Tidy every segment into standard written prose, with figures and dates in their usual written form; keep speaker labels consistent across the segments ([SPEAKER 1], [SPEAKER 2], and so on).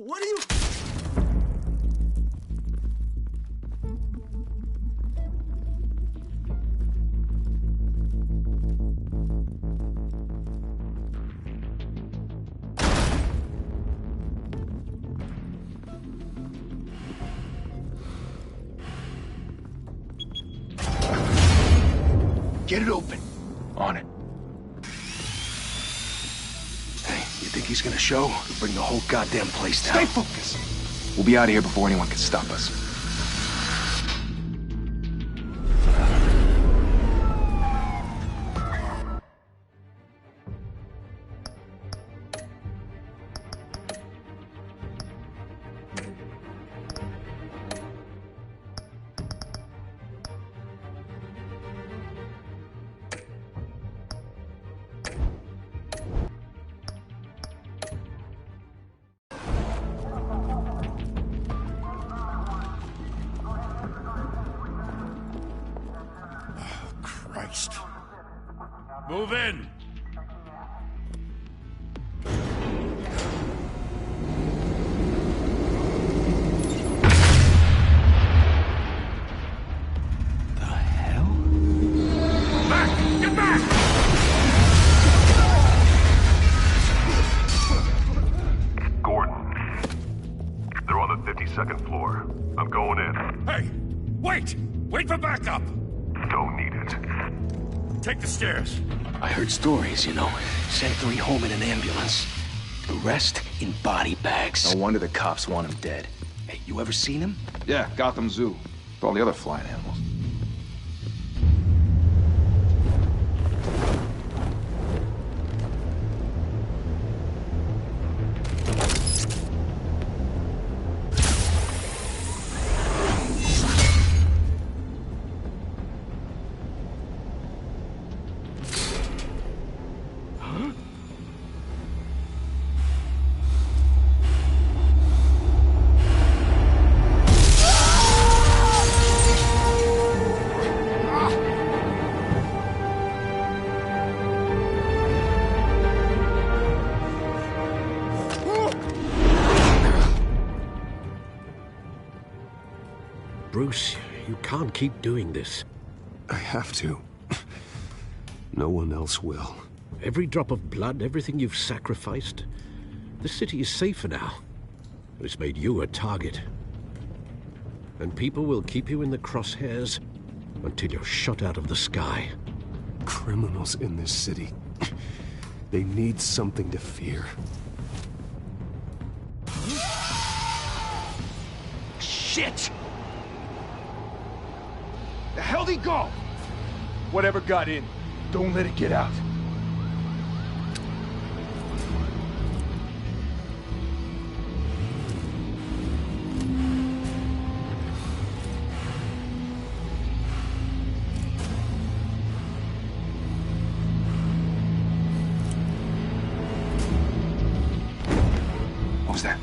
[SPEAKER 1] What are you...
[SPEAKER 2] Get it open. On it. Hey, you think he's gonna show? Bring the whole goddamn place down.
[SPEAKER 3] Stay focused. We'll be out of here before anyone can stop us.
[SPEAKER 1] Christ.
[SPEAKER 4] Move in!
[SPEAKER 2] The hell?
[SPEAKER 4] Back! Get back!
[SPEAKER 5] Gordon. They're on the 52nd floor. I'm going in.
[SPEAKER 4] Hey! Wait! Wait for backup!
[SPEAKER 5] Don't need it.
[SPEAKER 4] Take the stairs.
[SPEAKER 2] I heard stories, you know. Sent 3 home in an ambulance. The rest in body bags.
[SPEAKER 3] No wonder the cops want him dead.
[SPEAKER 2] Hey, you ever seen him?
[SPEAKER 3] Yeah, Gotham Zoo. With all the other flying animals.
[SPEAKER 6] Bruce, you can't keep doing this.
[SPEAKER 7] I have to. No one else will.
[SPEAKER 6] Every drop of blood, everything you've sacrificed. The city is safer now. It's made you a target. And people will keep you in the crosshairs until you're shot out of the sky.
[SPEAKER 7] Criminals in this city. They need something to fear.
[SPEAKER 2] Shit!
[SPEAKER 3] The hell'd he go? Whatever got in, don't let it get out. What was that?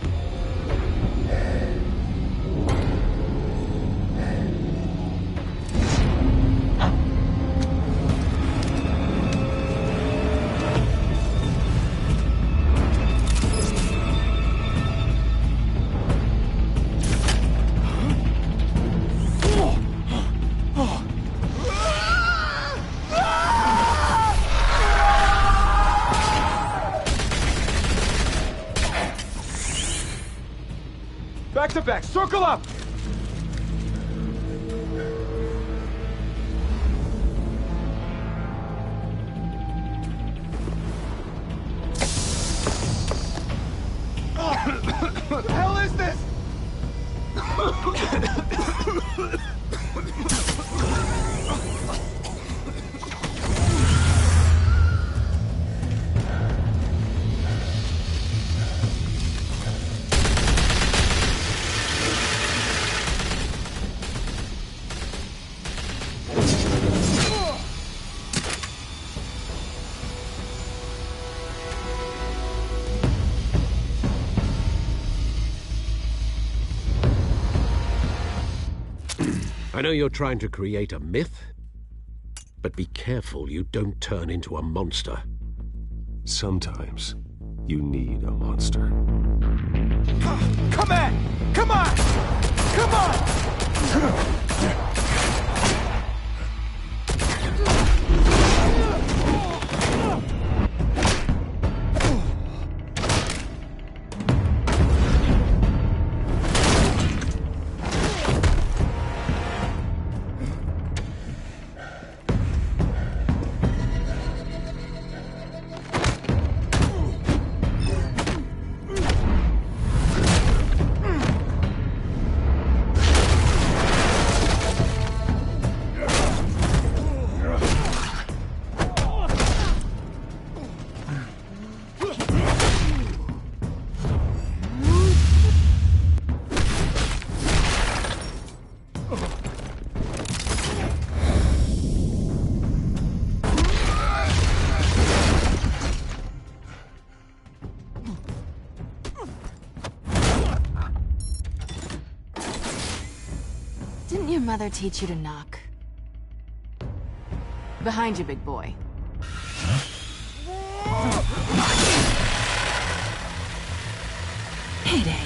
[SPEAKER 3] Back to back, circle up! What the hell is this?
[SPEAKER 6] I know you're trying to create a myth, but be careful you don't turn into a monster.
[SPEAKER 7] Sometimes you need a monster.
[SPEAKER 3] Come at! Come on! Come on!
[SPEAKER 1] Didn't your mother teach you to knock? Behind you, big boy. Payday.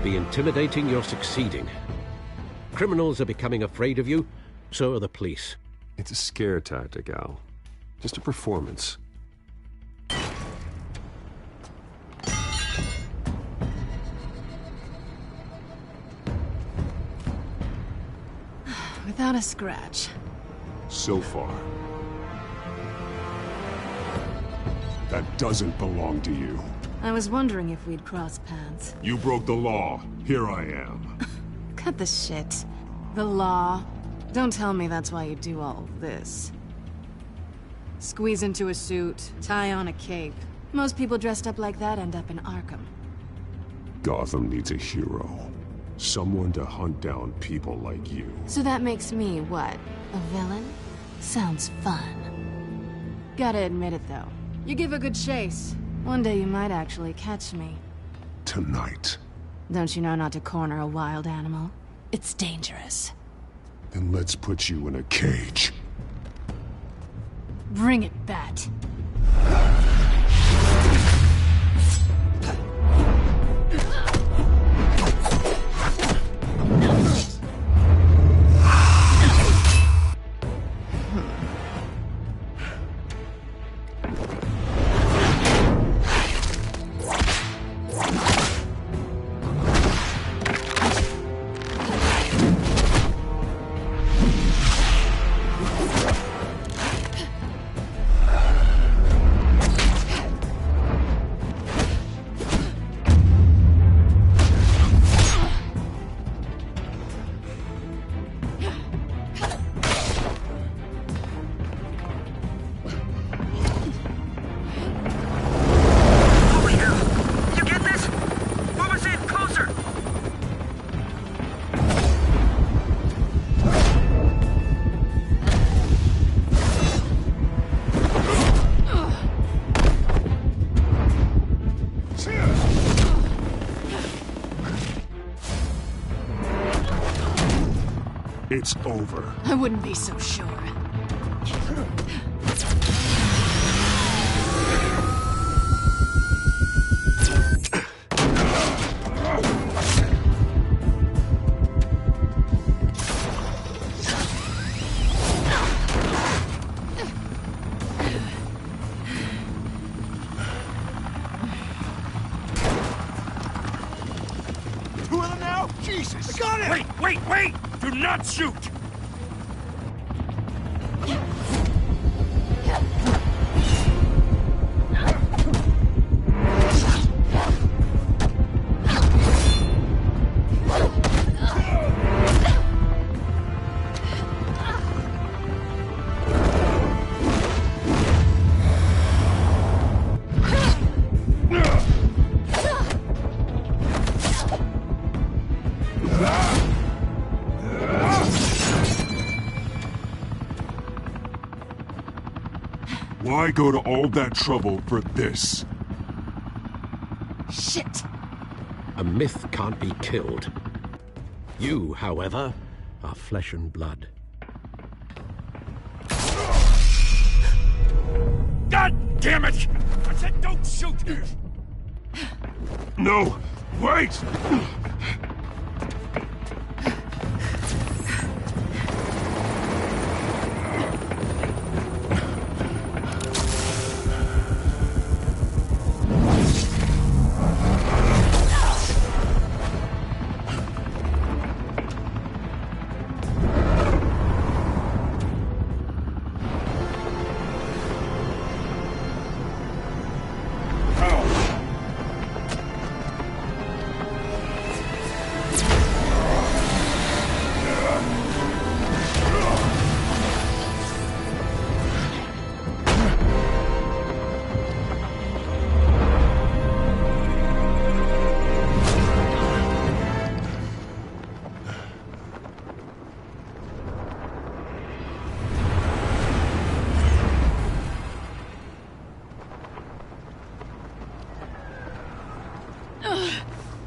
[SPEAKER 6] Intimidating, you're succeeding. Criminals are becoming afraid of you, so are the police.
[SPEAKER 7] It's a scare tactic, Al. Just a performance.
[SPEAKER 1] Without a scratch.
[SPEAKER 7] So far. That doesn't belong to you.
[SPEAKER 1] I was wondering if we'd cross paths.
[SPEAKER 7] You broke the law. Here I am.
[SPEAKER 1] Cut the shit. The law. Don't tell me that's why you do all of this. Squeeze into a suit, tie on a cape. Most people dressed up like that end up in Arkham.
[SPEAKER 7] Gotham needs a hero. Someone to hunt down people like you.
[SPEAKER 1] So that makes me, what, a villain? Sounds fun. Gotta admit it, though. You give a good chase. One day you might actually catch me.
[SPEAKER 7] Tonight.
[SPEAKER 1] Don't you know not to corner a wild animal? It's dangerous.
[SPEAKER 7] Then let's put you in a cage.
[SPEAKER 1] Bring it, Bat.
[SPEAKER 7] It's over.
[SPEAKER 1] I wouldn't be so sure.
[SPEAKER 3] Two of them now? Jesus! I got it!
[SPEAKER 4] Wait! Do not shoot!
[SPEAKER 7] Why go to all that trouble for this?
[SPEAKER 1] Shit!
[SPEAKER 6] A myth can't be killed. You, however, are flesh and blood.
[SPEAKER 4] God damn it! I said don't shoot!
[SPEAKER 7] No! Wait!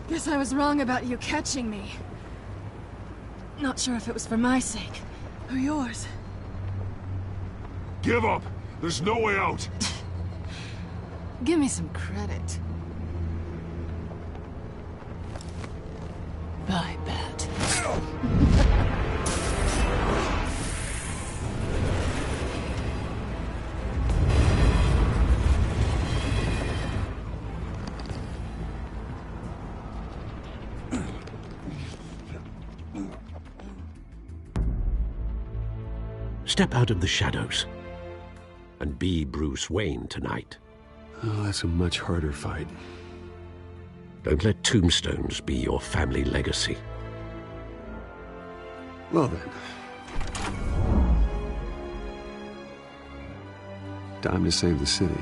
[SPEAKER 1] Guess I was wrong about you catching me. Not sure if it was for my sake, or yours.
[SPEAKER 7] Give up! There's no way out!
[SPEAKER 1] Give me some credit. I bet.
[SPEAKER 6] Step out of the shadows and be Bruce Wayne tonight.
[SPEAKER 7] Oh, that's a much harder fight.
[SPEAKER 6] Don't let tombstones be your family legacy.
[SPEAKER 7] Well then. Time to save the city.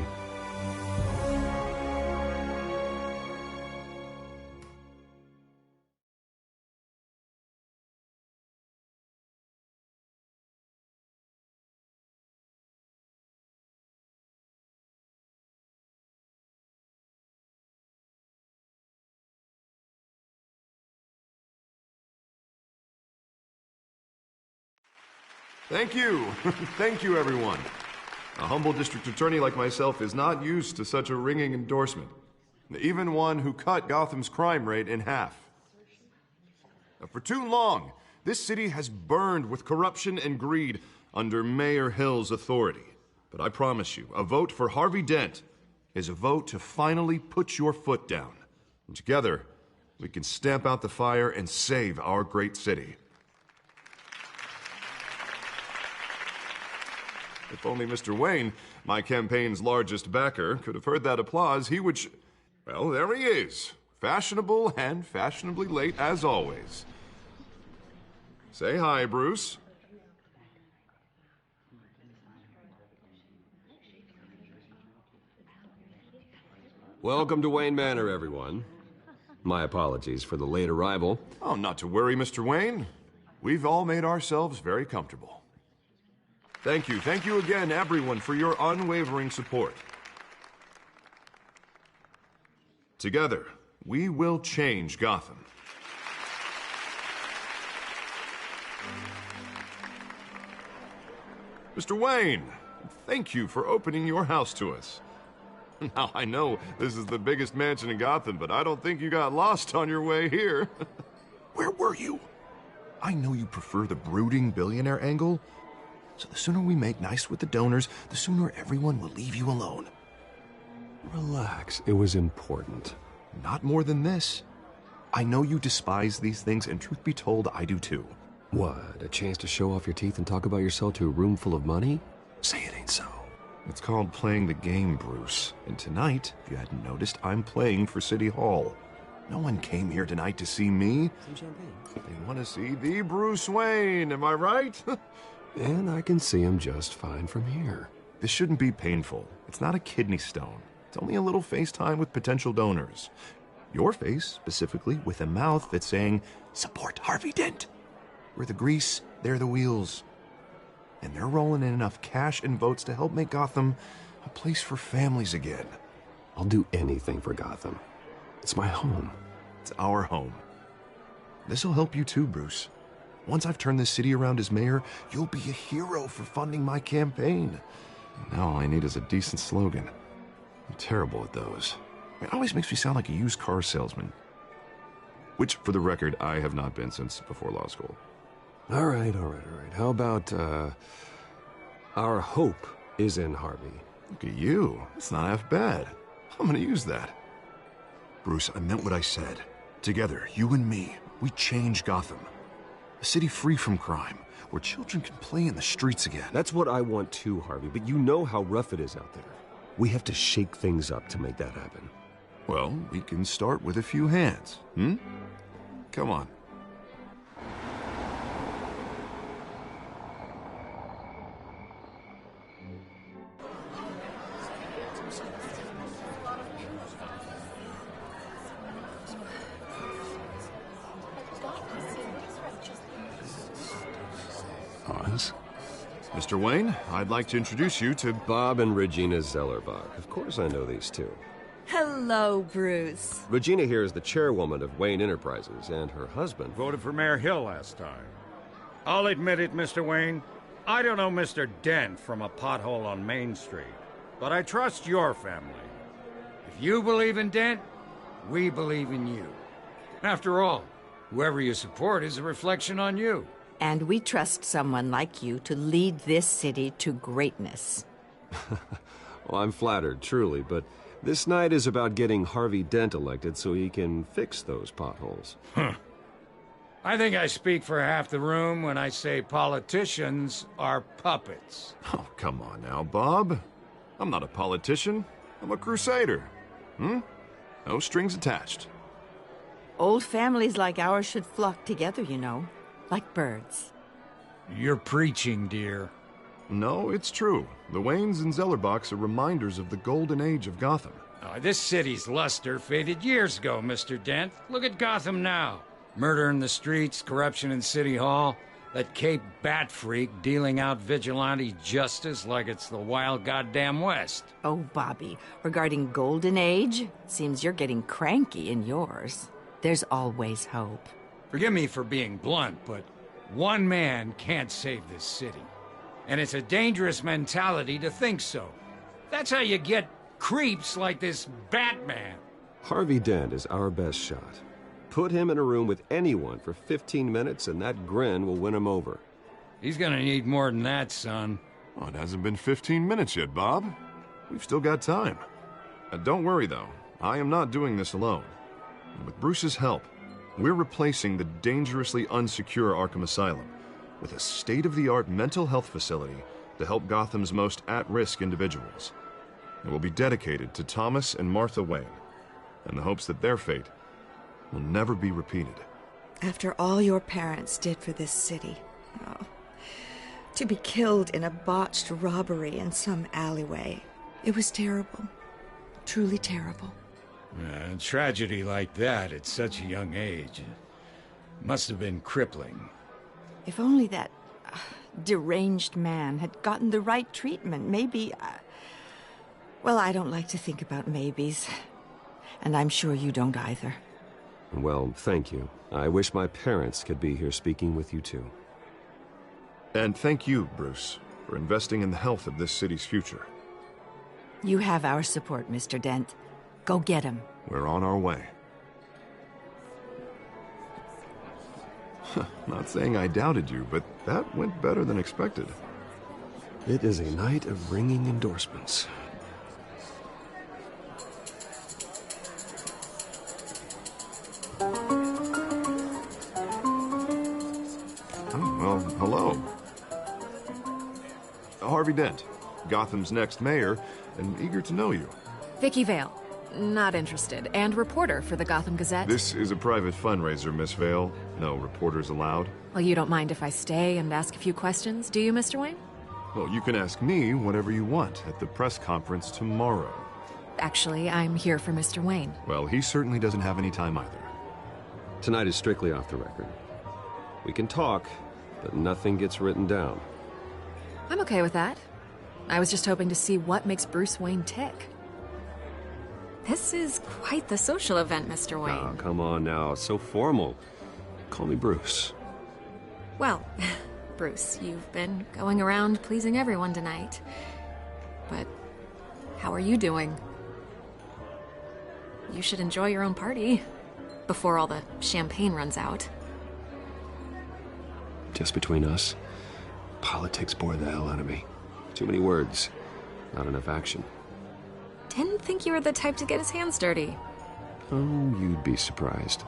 [SPEAKER 8] Thank you. Thank you, everyone. A humble district attorney like myself is not used to such a ringing endorsement. Even one who cut Gotham's crime rate in half. For too long, this city has burned with corruption and greed under Mayor Hill's authority. But I promise you, a vote for Harvey Dent is a vote to finally put your foot down. And together, we can stamp out the fire and save our great city. If only Mr. Wayne, my campaign's largest backer, could have heard that applause, he would well, there he is. Fashionable and fashionably late as always. Say hi, Bruce.
[SPEAKER 9] Welcome to Wayne Manor, everyone. My apologies for the late arrival.
[SPEAKER 8] Oh, not to worry, Mr. Wayne. We've all made ourselves very comfortable. Thank you again, everyone, for your unwavering support. Together, we will change Gotham. Mr. Wayne, thank you for opening your house to us. Now, I know this is the biggest mansion in Gotham, but I don't think you got lost on your way here. Where were you? I know you prefer the brooding billionaire angle, so the sooner we make nice with the donors, the sooner everyone will leave you alone.
[SPEAKER 7] Relax, it was important.
[SPEAKER 8] Not more than this. I know you despise these things, and truth be told, I do too.
[SPEAKER 9] What, a chance to show off your teeth and talk about yourself to a room full of money?
[SPEAKER 8] Say it ain't so. It's called playing the game, Bruce. And tonight, if you hadn't noticed, I'm playing for City Hall. No one came here tonight to see me.
[SPEAKER 9] Some champagne.
[SPEAKER 8] They want to see the Bruce Wayne, am I right?
[SPEAKER 9] And I can see him just fine from here.
[SPEAKER 8] This shouldn't be painful. It's not a kidney stone. It's only a little FaceTime with potential donors. Your face, specifically, with a mouth that's saying, support Harvey Dent. We're the grease, they're the wheels. and they're rolling in enough cash and votes to help make Gotham a place for families again.
[SPEAKER 9] I'll do anything for Gotham. It's my home.
[SPEAKER 8] It's our home. This'll help you too, Bruce. Once I've turned this city around as mayor, you'll be a hero for funding my campaign. And now all I need is a decent slogan. I'm terrible at those. It always makes me sound like a used car salesman. Which, for the record, I have not been since before law school.
[SPEAKER 9] All right. How about, our hope is in Harvey?
[SPEAKER 8] Look at you. That's not half bad. I'm gonna use that. Bruce, I meant what I said. Together, you and me, we change Gotham. A city free from crime, where children can play in the streets again.
[SPEAKER 9] That's what I want too, Harvey, but you know how rough it is out there. We have to shake things up to make that happen.
[SPEAKER 8] Well, we can start with a few hands, Come on.
[SPEAKER 7] Oz?
[SPEAKER 8] Mr. Wayne, I'd like to introduce you to
[SPEAKER 9] Bob and Regina Zellerbach. Of course I know these two.
[SPEAKER 10] Hello, Bruce.
[SPEAKER 9] Regina here is the chairwoman of Wayne Enterprises, and her husband...
[SPEAKER 4] Voted for Mayor Hill last time. I'll admit it, Mr. Wayne. I don't know Mr. Dent from a pothole on Main Street, but I trust your family. If you believe in Dent, we believe in you. After all, whoever you support is a reflection on you.
[SPEAKER 10] And we trust someone like you to lead this city to greatness.
[SPEAKER 9] Well, I'm flattered, truly, but this night is about getting Harvey Dent elected so he can fix those potholes.
[SPEAKER 4] I think I speak for half the room when I say politicians are puppets.
[SPEAKER 8] Oh, come on now, Bob. I'm not a politician. I'm a crusader. No strings attached.
[SPEAKER 10] Old families like ours should flock together, you know, like birds.
[SPEAKER 4] You're preaching, dear.
[SPEAKER 8] No, it's true. The Waynes and Zellerbachs are reminders of the golden age of Gotham.
[SPEAKER 4] This city's luster faded years ago, Mr. Dent. Look at Gotham now. Murder in the streets, corruption in City Hall, that Cape Bat freak dealing out vigilante justice like it's the wild goddamn West.
[SPEAKER 10] Oh, Bobby, regarding Golden Age, seems you're getting cranky in yours. There's always hope.
[SPEAKER 4] Forgive me for being blunt, but one man can't save this city. And it's a dangerous mentality to think so. That's how you get creeps like this Batman.
[SPEAKER 9] Harvey Dent is our best shot. Put him in a room with anyone for 15 minutes and that grin will win him over.
[SPEAKER 4] He's gonna need more than that, son.
[SPEAKER 8] Well, it hasn't been 15 minutes yet, Bob. We've still got time. Don't worry, though. I am not doing this alone. With Bruce's help, we're replacing the dangerously unsecure Arkham Asylum with a state-of-the-art mental health facility to help Gotham's most at-risk individuals. It will be dedicated to Thomas and Martha Wayne, in the hopes that their fate will never be repeated.
[SPEAKER 11] After all your parents did for this city, to be killed in a botched robbery in some alleyway, it was terrible. Truly terrible.
[SPEAKER 4] A tragedy like that at such a young age must have been crippling.
[SPEAKER 10] If only that deranged man had gotten the right treatment, maybe... Well, I don't like to think about maybes. And I'm sure you don't either.
[SPEAKER 9] Well, thank you. I wish my parents could be here speaking with you too.
[SPEAKER 8] And thank you, Bruce, for investing in the health of this city's future.
[SPEAKER 10] You have our support, Mr. Dent. Go get him.
[SPEAKER 8] We're on our way. Not saying I doubted you, but that went better than expected.
[SPEAKER 9] It is a night of ringing endorsements.
[SPEAKER 8] Well, hello. Harvey Dent, Gotham's next mayor, and eager to know you.
[SPEAKER 1] Vicky Vale. Not interested. And reporter for the Gotham Gazette.
[SPEAKER 8] This is a private fundraiser, Miss Vale. No reporters allowed.
[SPEAKER 1] Well, you don't mind if I stay and ask a few questions, do you, Mr. Wayne?
[SPEAKER 8] Well, you can ask me whatever you want at the press conference tomorrow.
[SPEAKER 1] Actually, I'm here for Mr. Wayne.
[SPEAKER 8] Well, he certainly doesn't have any time either.
[SPEAKER 9] Tonight is strictly off the record. We can talk, but nothing gets written down.
[SPEAKER 12] I'm okay with that. I was just hoping to see what makes Bruce Wayne tick. This is quite the social event, Mr. Wayne.
[SPEAKER 9] Oh, come on now. It's so formal. Call me Bruce.
[SPEAKER 12] Well, Bruce, you've been going around pleasing everyone tonight. But how are you doing? You should enjoy your own party before all the champagne runs out.
[SPEAKER 9] Just between us, politics bore the hell out of me. Too many words, not enough action.
[SPEAKER 12] Didn't think you were the type to get his hands dirty.
[SPEAKER 9] Oh, you'd be surprised.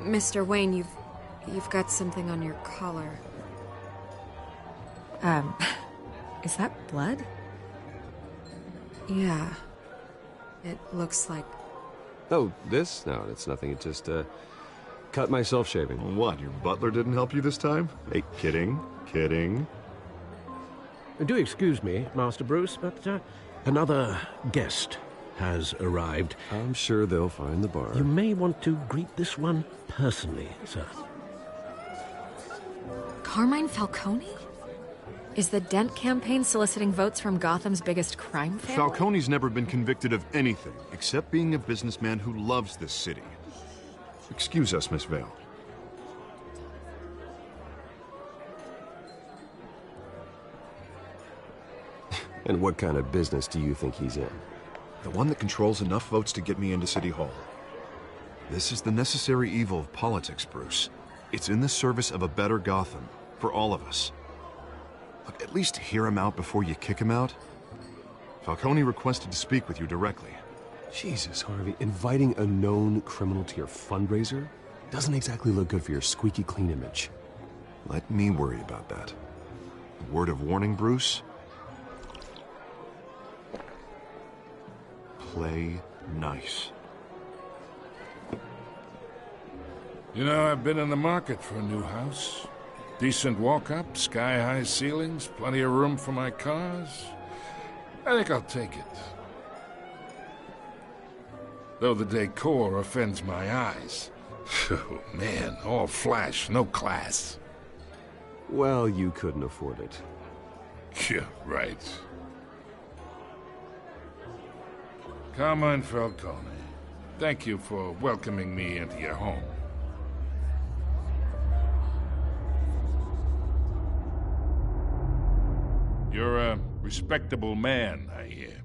[SPEAKER 12] Mr. Wayne, you've got something on your collar. Is that blood? Yeah. It looks like...
[SPEAKER 9] Oh, this? No, it's nothing. It just, cut myself shaving.
[SPEAKER 8] What, your butler didn't help you this time? Hey, kidding.
[SPEAKER 6] Do excuse me, Master Bruce, but another guest has arrived.
[SPEAKER 9] I'm sure they'll find the bar.
[SPEAKER 6] You may want to greet this one personally, sir.
[SPEAKER 12] Carmine Falcone? Is the Dent campaign soliciting votes from Gotham's biggest crime family?
[SPEAKER 8] Falcone's never been convicted of anything, except being a businessman who loves this city. Excuse us, Miss Vale.
[SPEAKER 9] And what kind of business do you think he's in?
[SPEAKER 8] The one that controls enough votes to get me into City Hall. This is the necessary evil of politics, Bruce. It's in the service of a better Gotham, for all of us. Look, at least hear him out before you kick him out. Falcone requested to speak with you directly.
[SPEAKER 9] Jesus, Harvey, inviting a known criminal to your fundraiser doesn't exactly look good for your squeaky clean image.
[SPEAKER 8] Let me worry about that. A word of warning, Bruce. Play nice.
[SPEAKER 13] You know, I've been in the market for a new house. Decent walk-up, sky-high ceilings, plenty of room for my cars. I think I'll take it. Though the decor offends my eyes. Oh, man, all flash, no class.
[SPEAKER 9] Well, you couldn't afford it.
[SPEAKER 13] Yeah, right. Carmine Falcone, thank you for welcoming me into your home. You're a respectable man, I hear.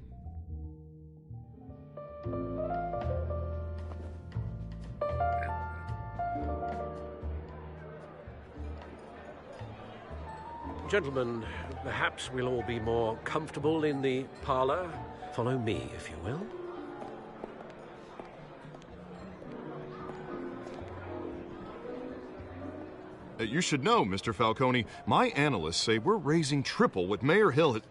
[SPEAKER 6] Gentlemen, perhaps we'll all be more comfortable in the parlor. Follow me, if you will.
[SPEAKER 8] You should know, Mr. Falcone, my analysts say we're raising triple what Mayor Hill has...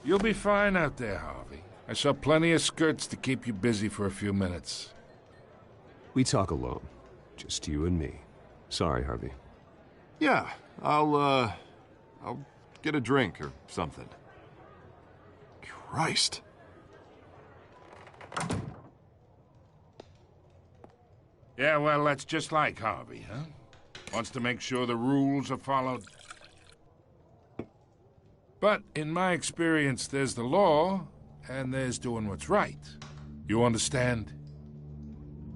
[SPEAKER 13] You'll be fine out there, Harvey. I saw plenty of skirts to keep you busy for a few minutes.
[SPEAKER 9] We talk alone. Just you and me. Sorry, Harvey.
[SPEAKER 8] Yeah, I'll get a drink or something. Christ.
[SPEAKER 13] Yeah, well, that's just like Harvey, huh? Wants to make sure the rules are followed. But in my experience, there's the law, and there's doing what's right. You understand?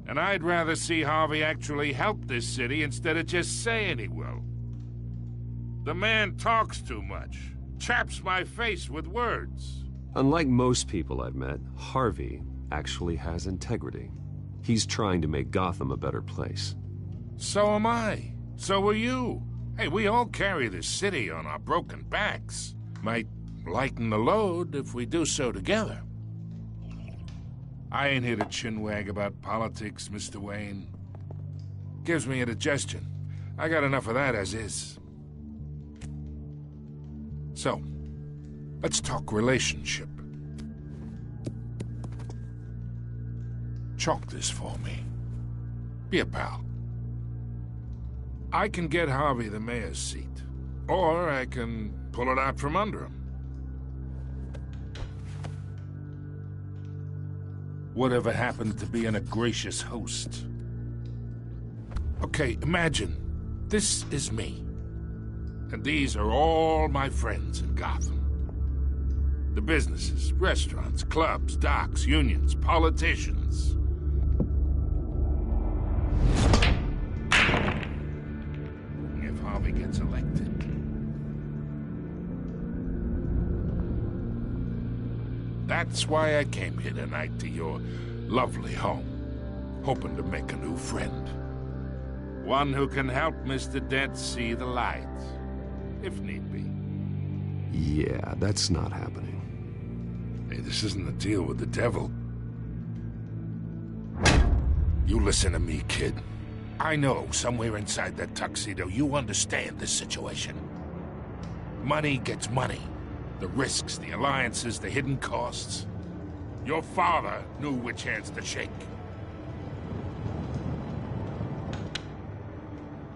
[SPEAKER 13] And I'd rather see Harvey actually help this city instead of just saying he will. The man talks too much, chaps my face with words.
[SPEAKER 9] Unlike most people I've met, Harvey actually has integrity. He's trying to make Gotham a better place.
[SPEAKER 13] So am I. So are you. Hey, we all carry this city on our broken backs. Might lighten the load if we do so together. I ain't here to chinwag about politics, Mr. Wayne. Gives me indigestion. I got enough of that as is. So, let's talk relationship. Chalk this for me. Be a pal. I can get Harvey the mayor's seat, or I can pull it out from under him. Whatever happened to being a gracious host? Okay, imagine, this is me. And these are all my friends in Gotham. The businesses, restaurants, clubs, docks, unions, politicians. If Harvey gets elected. That's why I came here tonight to your lovely home, hoping to make a new friend. One who can help Mr. Dent see the light, if need be.
[SPEAKER 9] Yeah, that's not happening.
[SPEAKER 13] Hey, this isn't a deal with the devil. You listen to me, kid. I know somewhere inside that tuxedo you understand this situation. Money gets money. The risks, the alliances, the hidden costs. Your father knew which hands to shake.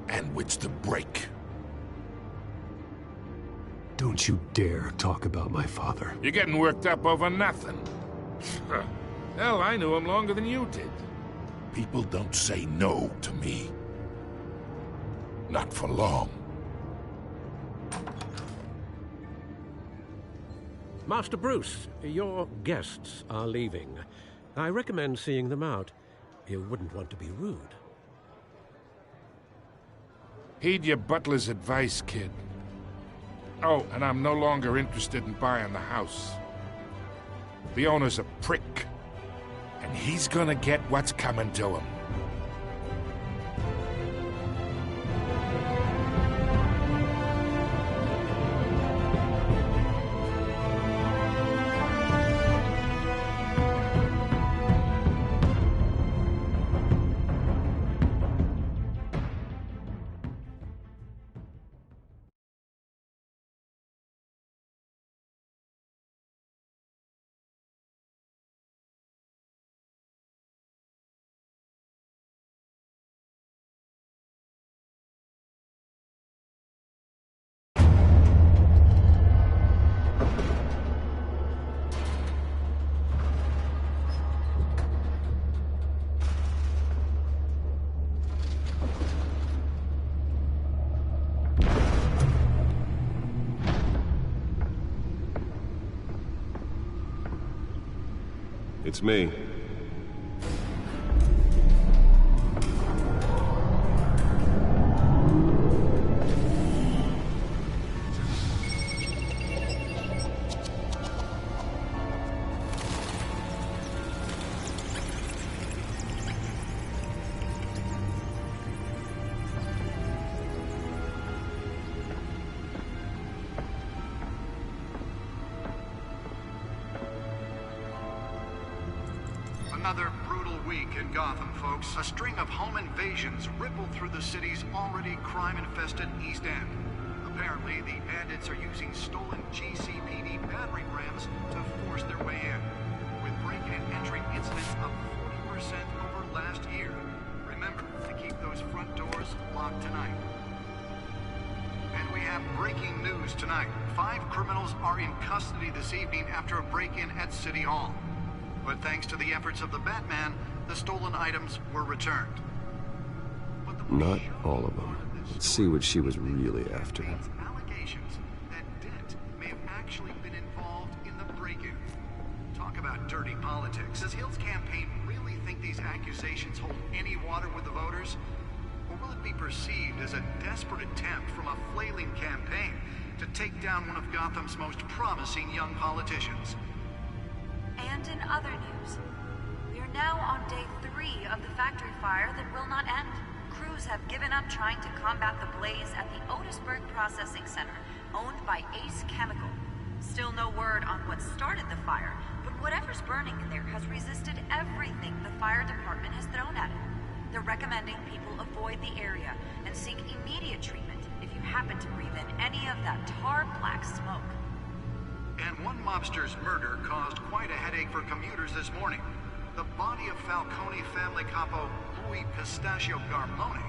[SPEAKER 13] And which to break.
[SPEAKER 9] Don't you dare talk about my father.
[SPEAKER 13] You're getting worked up over nothing. Hell, I knew him longer than you did. People don't say no to me. Not for long.
[SPEAKER 6] Master Bruce, your guests are leaving. I recommend seeing them out. You wouldn't want to be rude.
[SPEAKER 13] Heed your butler's advice, kid. Oh, and I'm no longer interested in buying the house. The owner's a prick. And he's gonna get what's coming to him.
[SPEAKER 9] It's me.
[SPEAKER 14] Another brutal week in Gotham, folks. A string of home invasions rippled through the city's already crime-infested East End. Apparently, the bandits are using stolen GCPD battering rams to force their way in, with break-in and entry incidents up 40% over last year. Remember to keep those front doors locked tonight. And we have breaking news tonight. 5 criminals are in custody this evening after a break-in at City Hall. But thanks to the efforts of the Batman, the stolen items were returned.
[SPEAKER 9] Not all of them. Let's see what she was really after.
[SPEAKER 14] Allegations that Dent may have actually been involved in the break-in. Talk about dirty politics. Does Hill's campaign really think these accusations hold any water with the voters? Or will it be perceived as a desperate attempt from a flailing campaign to take down one of Gotham's most promising young politicians?
[SPEAKER 15] And in other news, we are now on day 3 of the factory fire that will not end. Crews have given up trying to combat the blaze at the Otisburg Processing Center, owned by Ace Chemical. Still no word on what started the fire, but whatever's burning in there has resisted everything the fire department has thrown at it. They're recommending people avoid the area and seek immediate treatment if you happen to breathe in any of that tar black smoke.
[SPEAKER 14] And one mobster's murder caused quite a headache for commuters this morning. The body of Falcone family capo Louis Pistachio Garmone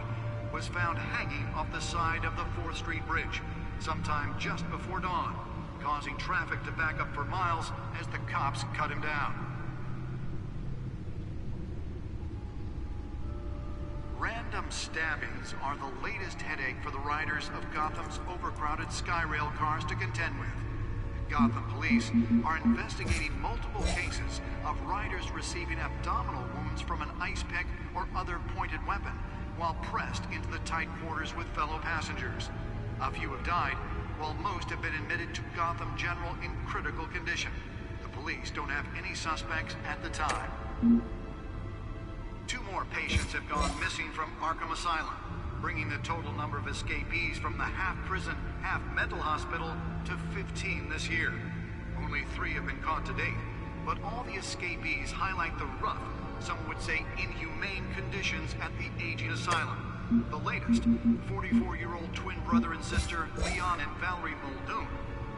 [SPEAKER 14] was found hanging off the side of the 4th Street Bridge sometime just before dawn, causing traffic to back up for miles as the cops cut him down. stabbings are the latest headache for the riders of Gotham's overcrowded Skyrail cars to contend with. Gotham police are investigating multiple cases of riders receiving abdominal wounds from an ice pick or other pointed weapon while pressed into the tight quarters with fellow passengers. A few have died, while most have been admitted to Gotham General in critical condition. The police don't have any suspects at the time. 2 more patients have gone missing from Arkham Asylum, bringing the total number of escapees from the half-prison, half-mental hospital to 15 this year. Only 3 have been caught to date, but all the escapees highlight the rough, some would say inhumane conditions at the aging asylum. The latest, 44-year-old twin brother and sister Leon and Valerie Muldoon,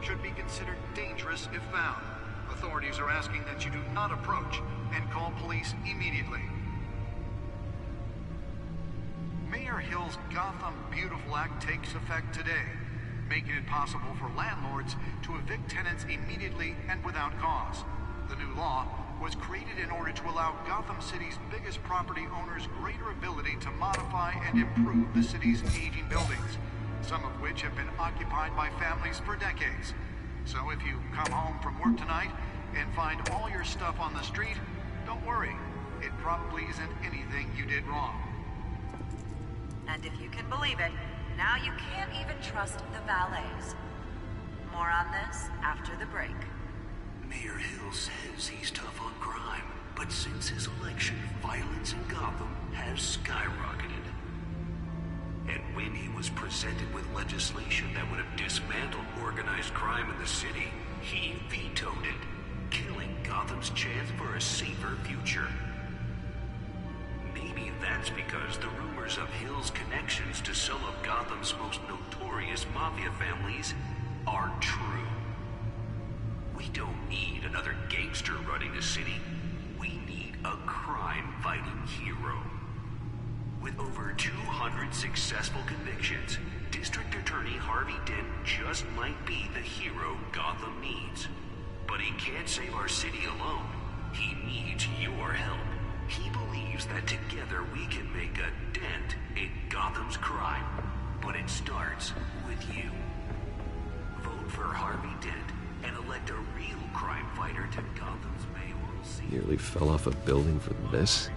[SPEAKER 14] should be considered dangerous if found. Authorities are asking that you do not approach and call police immediately. Mayor Hill's Gotham Beautiful Act takes effect today, making it possible for landlords to evict tenants immediately and without cause. The new law was created in order to allow Gotham City's biggest property owners greater ability to modify and improve the city's aging buildings, some of which have been occupied by families for decades. So if you come home from work tonight and find all your stuff on the street, don't worry. It probably isn't anything you did wrong.
[SPEAKER 15] And if you can believe it, now you can't even trust the valets. More on this after the break.
[SPEAKER 2] Mayor Hill says he's tough on crime, but since his election, violence in Gotham has skyrocketed. And when he was presented with legislation that would have dismantled organized crime in the city, he vetoed it, killing Gotham's chance for a safer future. Maybe that's because the rumors of Hill's connections to some of Gotham's most notorious mafia families are true. We don't need another gangster running the city. We need a crime-fighting hero. With over 200 successful convictions, District Attorney Harvey Dent just might be the hero Gotham needs. But he can't save our city alone. He needs your help. He believes that together we can make a dent in Gotham's crime. But it starts with you. Vote for Harvey Dent and elect a real crime fighter to Gotham's mayoral seat.
[SPEAKER 9] Nearly fell off a building for this?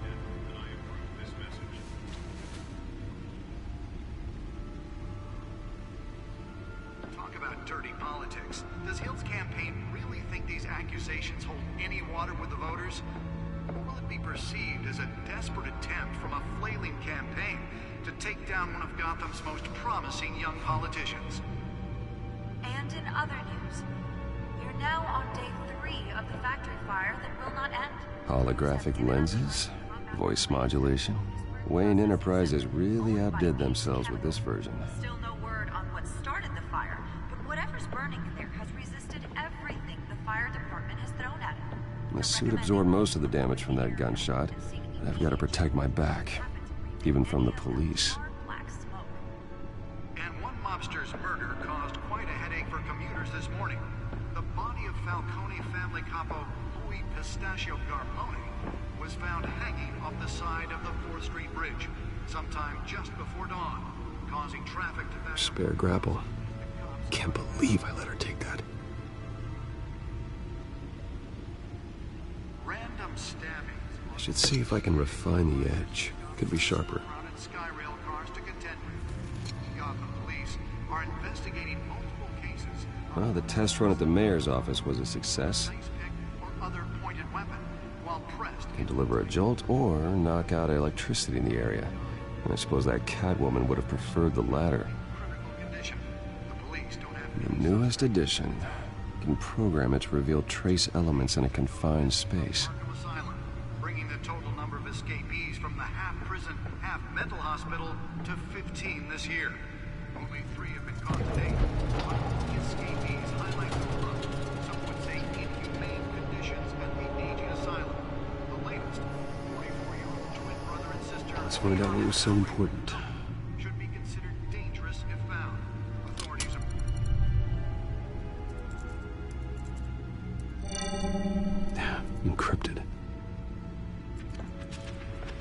[SPEAKER 14] Talk about dirty politics. Does Hill's campaign really think these accusations hold any water with the voters? Or will it be perceived as a desperate attempt from a flailing campaign to take down one of Gotham's most promising young politicians?
[SPEAKER 15] And in other news, we're now on day 3 of the factory fire that will not end.
[SPEAKER 9] Holographic lenses? Voice modulation? Wayne Enterprises really outdid themselves with this version.
[SPEAKER 15] Still no word on what started the fire, but whatever's burning in there has resisted everything the fire department has thrown at it.
[SPEAKER 9] The suit absorbed most of the damage from that gunshot, and I've got to protect my back, even from the police.
[SPEAKER 14] And one mobster's murder caused quite a headache for commuters this morning. The body of Falcone family capo Louis Pistachio Garmone was found hanging off the side of the 4th Street Bridge sometime just before dawn, causing traffic to back up.
[SPEAKER 9] Spare grapple. Can't believe I let her take that.
[SPEAKER 14] Random stabbings.
[SPEAKER 9] I should see if I can refine the edge. Could be sharper.
[SPEAKER 14] Skyrail cars to contend with. Gotham police are investigating multiple cases.
[SPEAKER 9] Well, the test run at the mayor's office was a success.
[SPEAKER 14] Or other pointed weapon while pressed.
[SPEAKER 9] Can deliver a jolt or knock out electricity in the area. And I suppose that Catwoman would have preferred the latter. The newest addition can program it to reveal trace elements in a confined space.
[SPEAKER 14] Bringing the total number of escapees from the half-prison, half-mental hospital to 15 this year. Only 3 have been caught to date. But all the escapees highlight the rough, some would say inhumane conditions at the aging asylum. The latest, 44-year-old twin brother and sister.
[SPEAKER 9] Let's find out what was so important.
[SPEAKER 14] Should be considered dangerous if found. Authorities are...
[SPEAKER 9] Encrypted.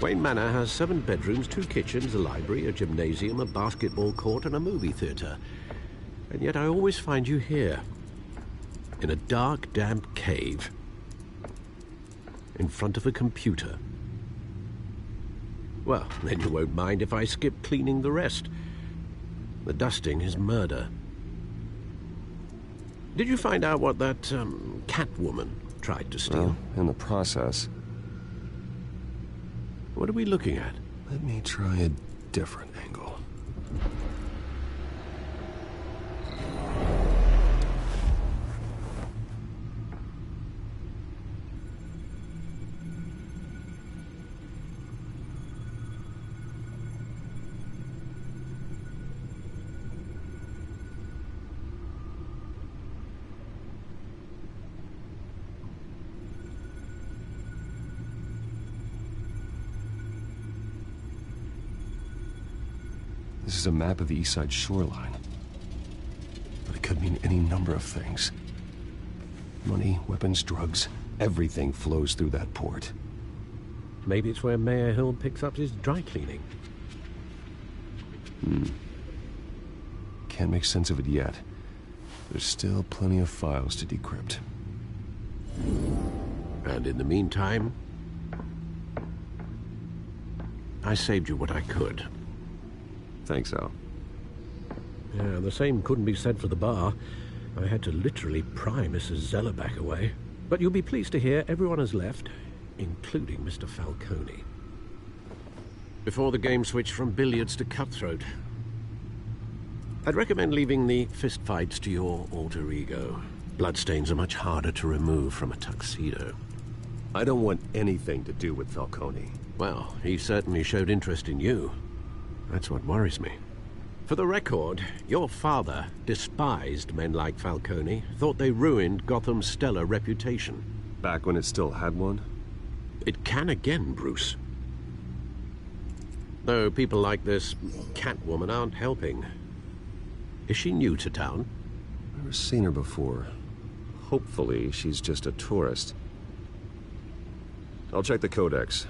[SPEAKER 6] Wayne Manor has 7 bedrooms, 2 kitchens, a library, a gymnasium, a basketball court, and a movie theatre. And yet I always find you here, in a dark, damp cave, in front of a computer. Well, then you won't mind if I skip cleaning the rest. The dusting is murder. Did you find out what that, Catwoman tried to steal?
[SPEAKER 9] Well, in the process.
[SPEAKER 6] What are we looking at?
[SPEAKER 9] Let me try a different angle. This is a map of the East Side shoreline. But it could mean any number of things. Money, weapons, drugs, everything flows through that port.
[SPEAKER 6] Maybe it's where Mayor Hill picks up his dry cleaning.
[SPEAKER 9] Can't make sense of it yet. There's still plenty of files to decrypt.
[SPEAKER 6] And in the meantime, I saved you what I could.
[SPEAKER 9] Thanks, Al.
[SPEAKER 6] Yeah, the same couldn't be said for the bar. I had to literally pry Mrs. Zeller back away. But you'll be pleased to hear everyone has left, including Mr. Falcone. Before the game switched from billiards to cutthroat. I'd recommend leaving the fistfights to your alter ego. Bloodstains are much harder to remove from a tuxedo.
[SPEAKER 9] I don't want anything to do with Falcone.
[SPEAKER 6] Well, he certainly showed interest in you. That's what worries me. For the record, your father despised men like Falcone, thought they ruined Gotham's stellar reputation.
[SPEAKER 9] Back when it still had one?
[SPEAKER 6] It can again, Bruce. Though people like this Catwoman aren't helping. Is she new to town?
[SPEAKER 9] Never seen her before. Hopefully, she's just a tourist. I'll check the codex.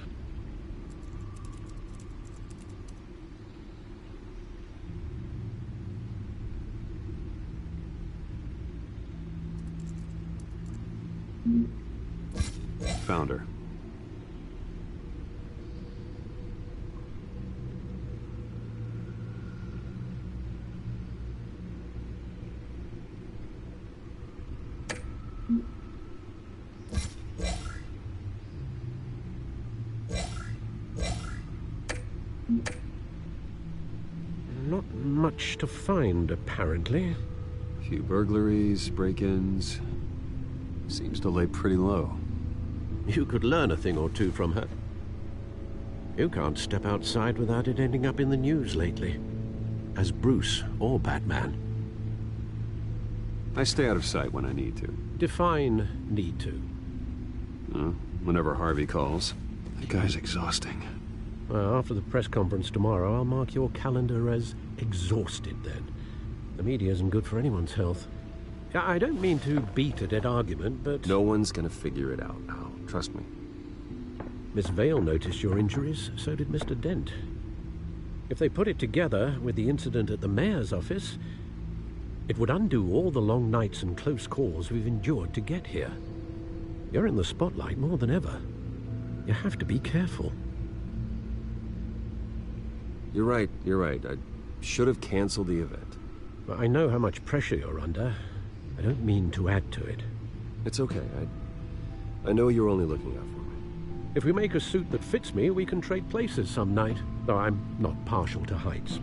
[SPEAKER 9] Found her.
[SPEAKER 6] Not much to find, apparently.
[SPEAKER 9] Few burglaries, break-ins. Seems to lay pretty low.
[SPEAKER 6] You could learn a thing or two from her. You can't step outside without it ending up in the news lately. As Bruce or Batman.
[SPEAKER 9] I stay out of sight when I need to.
[SPEAKER 6] Define need to.
[SPEAKER 9] Whenever Harvey calls. That guy's exhausting.
[SPEAKER 6] Well, after the press conference tomorrow, I'll mark your calendar as exhausted then. The media isn't good for anyone's health. I don't mean to beat a dead argument, but...
[SPEAKER 9] No one's gonna figure it out, Al. Trust me.
[SPEAKER 6] Miss Vale noticed your injuries, so did Mr. Dent. If they put it together with the incident at the mayor's office, it would undo all the long nights and close calls we've endured to get here. You're in the spotlight more than ever. You have to be careful.
[SPEAKER 9] You're right. I should have canceled the event.
[SPEAKER 6] I know how much pressure you're under. I don't mean to add to it.
[SPEAKER 9] It's okay. I know you're only looking out for me.
[SPEAKER 6] If we make a suit that fits me, we can trade places some night, though I'm not partial to heights.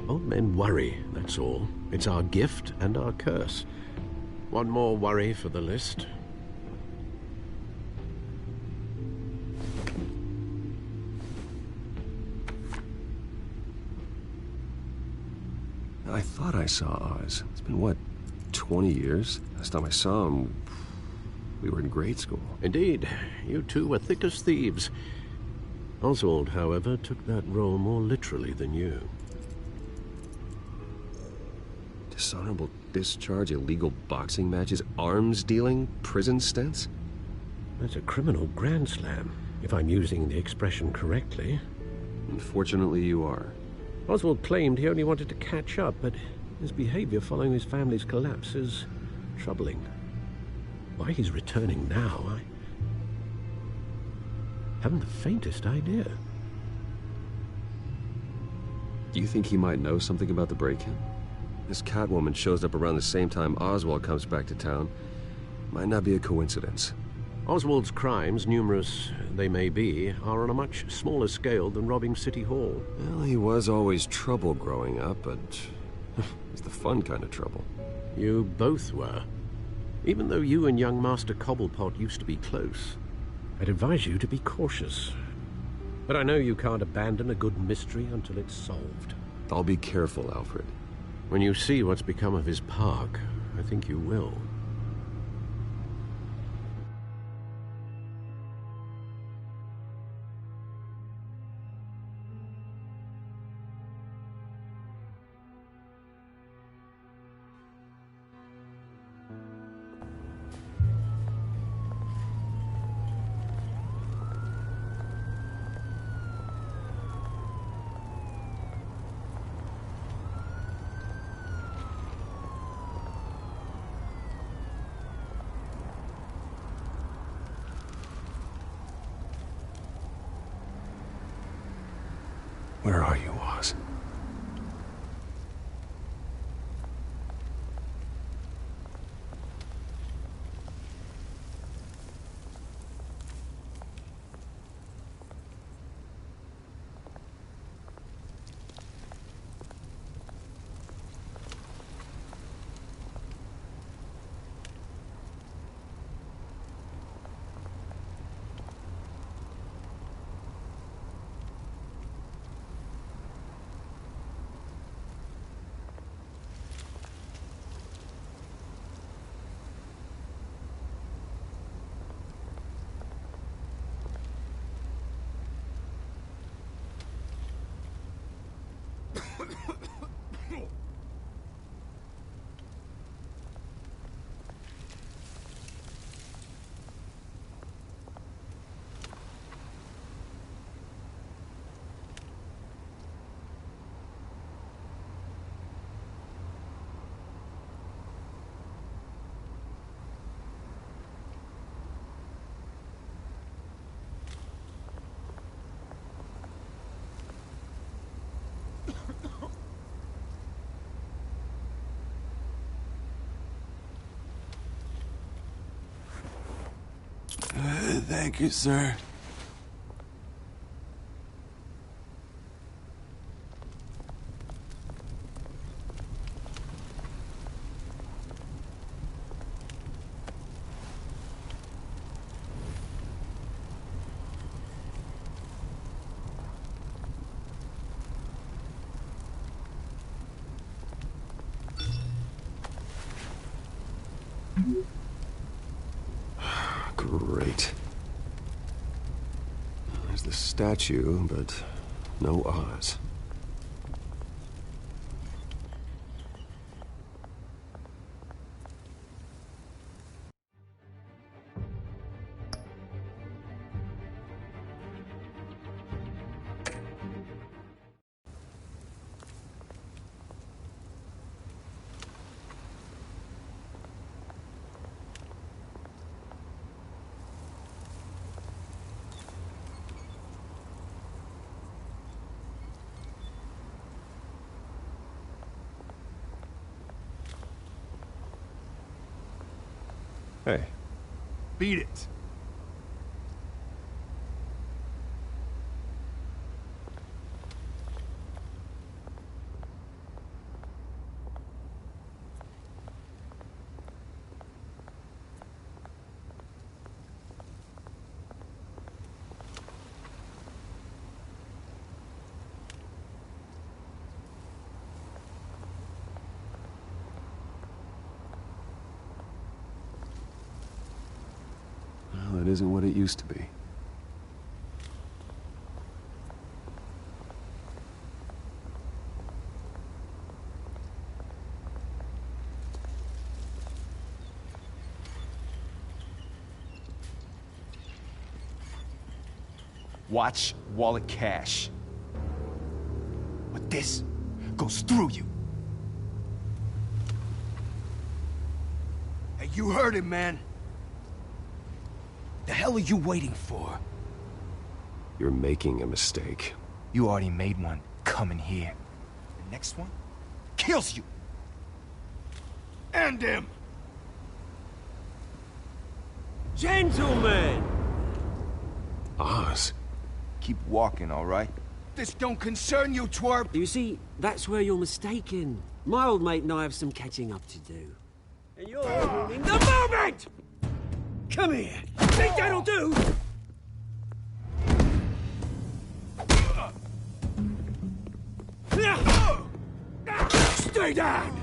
[SPEAKER 6] Old men worry, that's all. It's our gift and our curse. One more worry for the list.
[SPEAKER 9] I thought I saw Oz. It's been, what, 20 years? Last time I saw him, we were in grade school.
[SPEAKER 6] Indeed. You two were thick as thieves. Oswald, however, took that role more literally than you.
[SPEAKER 9] Dishonorable discharge, illegal boxing matches, arms dealing, prison stints?
[SPEAKER 6] That's a criminal grand slam. if I'm using the expression correctly.
[SPEAKER 9] Unfortunately, you are.
[SPEAKER 6] Oswald claimed he only wanted to catch up, but his behavior following his family's collapse is troubling. Why he's returning now, I haven't the faintest idea.
[SPEAKER 9] Do you think he might know something about the break-in? This Catwoman shows up around the same time Oswald comes back to town. Might not be a coincidence.
[SPEAKER 6] Oswald's crimes, numerous they may be, are on a much smaller scale than robbing City Hall.
[SPEAKER 9] Well, he was always trouble growing up, but it's the fun kind of trouble.
[SPEAKER 6] You both were. Even though you and young Master Cobblepot used to be close, I'd advise you to be cautious. But I know you can't abandon a good mystery until it's solved.
[SPEAKER 9] I'll be careful, Alfred.
[SPEAKER 6] When you see what's become of his park, I think you will.
[SPEAKER 9] Where are you, Oz?
[SPEAKER 16] Thank you, sir.
[SPEAKER 9] Great. There's the statue, but no Oz. Hey.
[SPEAKER 3] Beat it.
[SPEAKER 9] Well, it isn't what it used to be.
[SPEAKER 16] Watch, wallet, cash. But this goes through you. Hey, you heard him, man. The hell are you waiting for?
[SPEAKER 9] You're making a mistake.
[SPEAKER 16] You already made one coming here. The next one kills you. And him.
[SPEAKER 17] Gentlemen!
[SPEAKER 9] Oz.
[SPEAKER 16] Keep walking, all right? This don't concern you, twerp!
[SPEAKER 17] You see, that's where you're mistaken. My old mate and I have some catching up to do. And you're ruining the moment! Come here! Think that'll do? Stay down!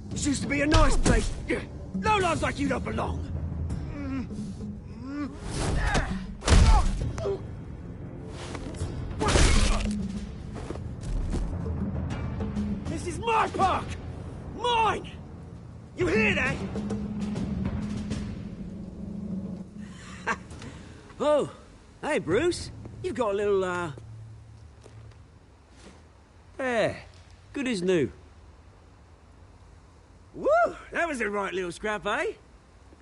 [SPEAKER 17] This used to be a nice place. No lives like you don't belong. This is my park! Mine! You hear that? Oh, hey, Bruce. You've got a little, Yeah, good as new. Woo! That was a right little scrap, eh?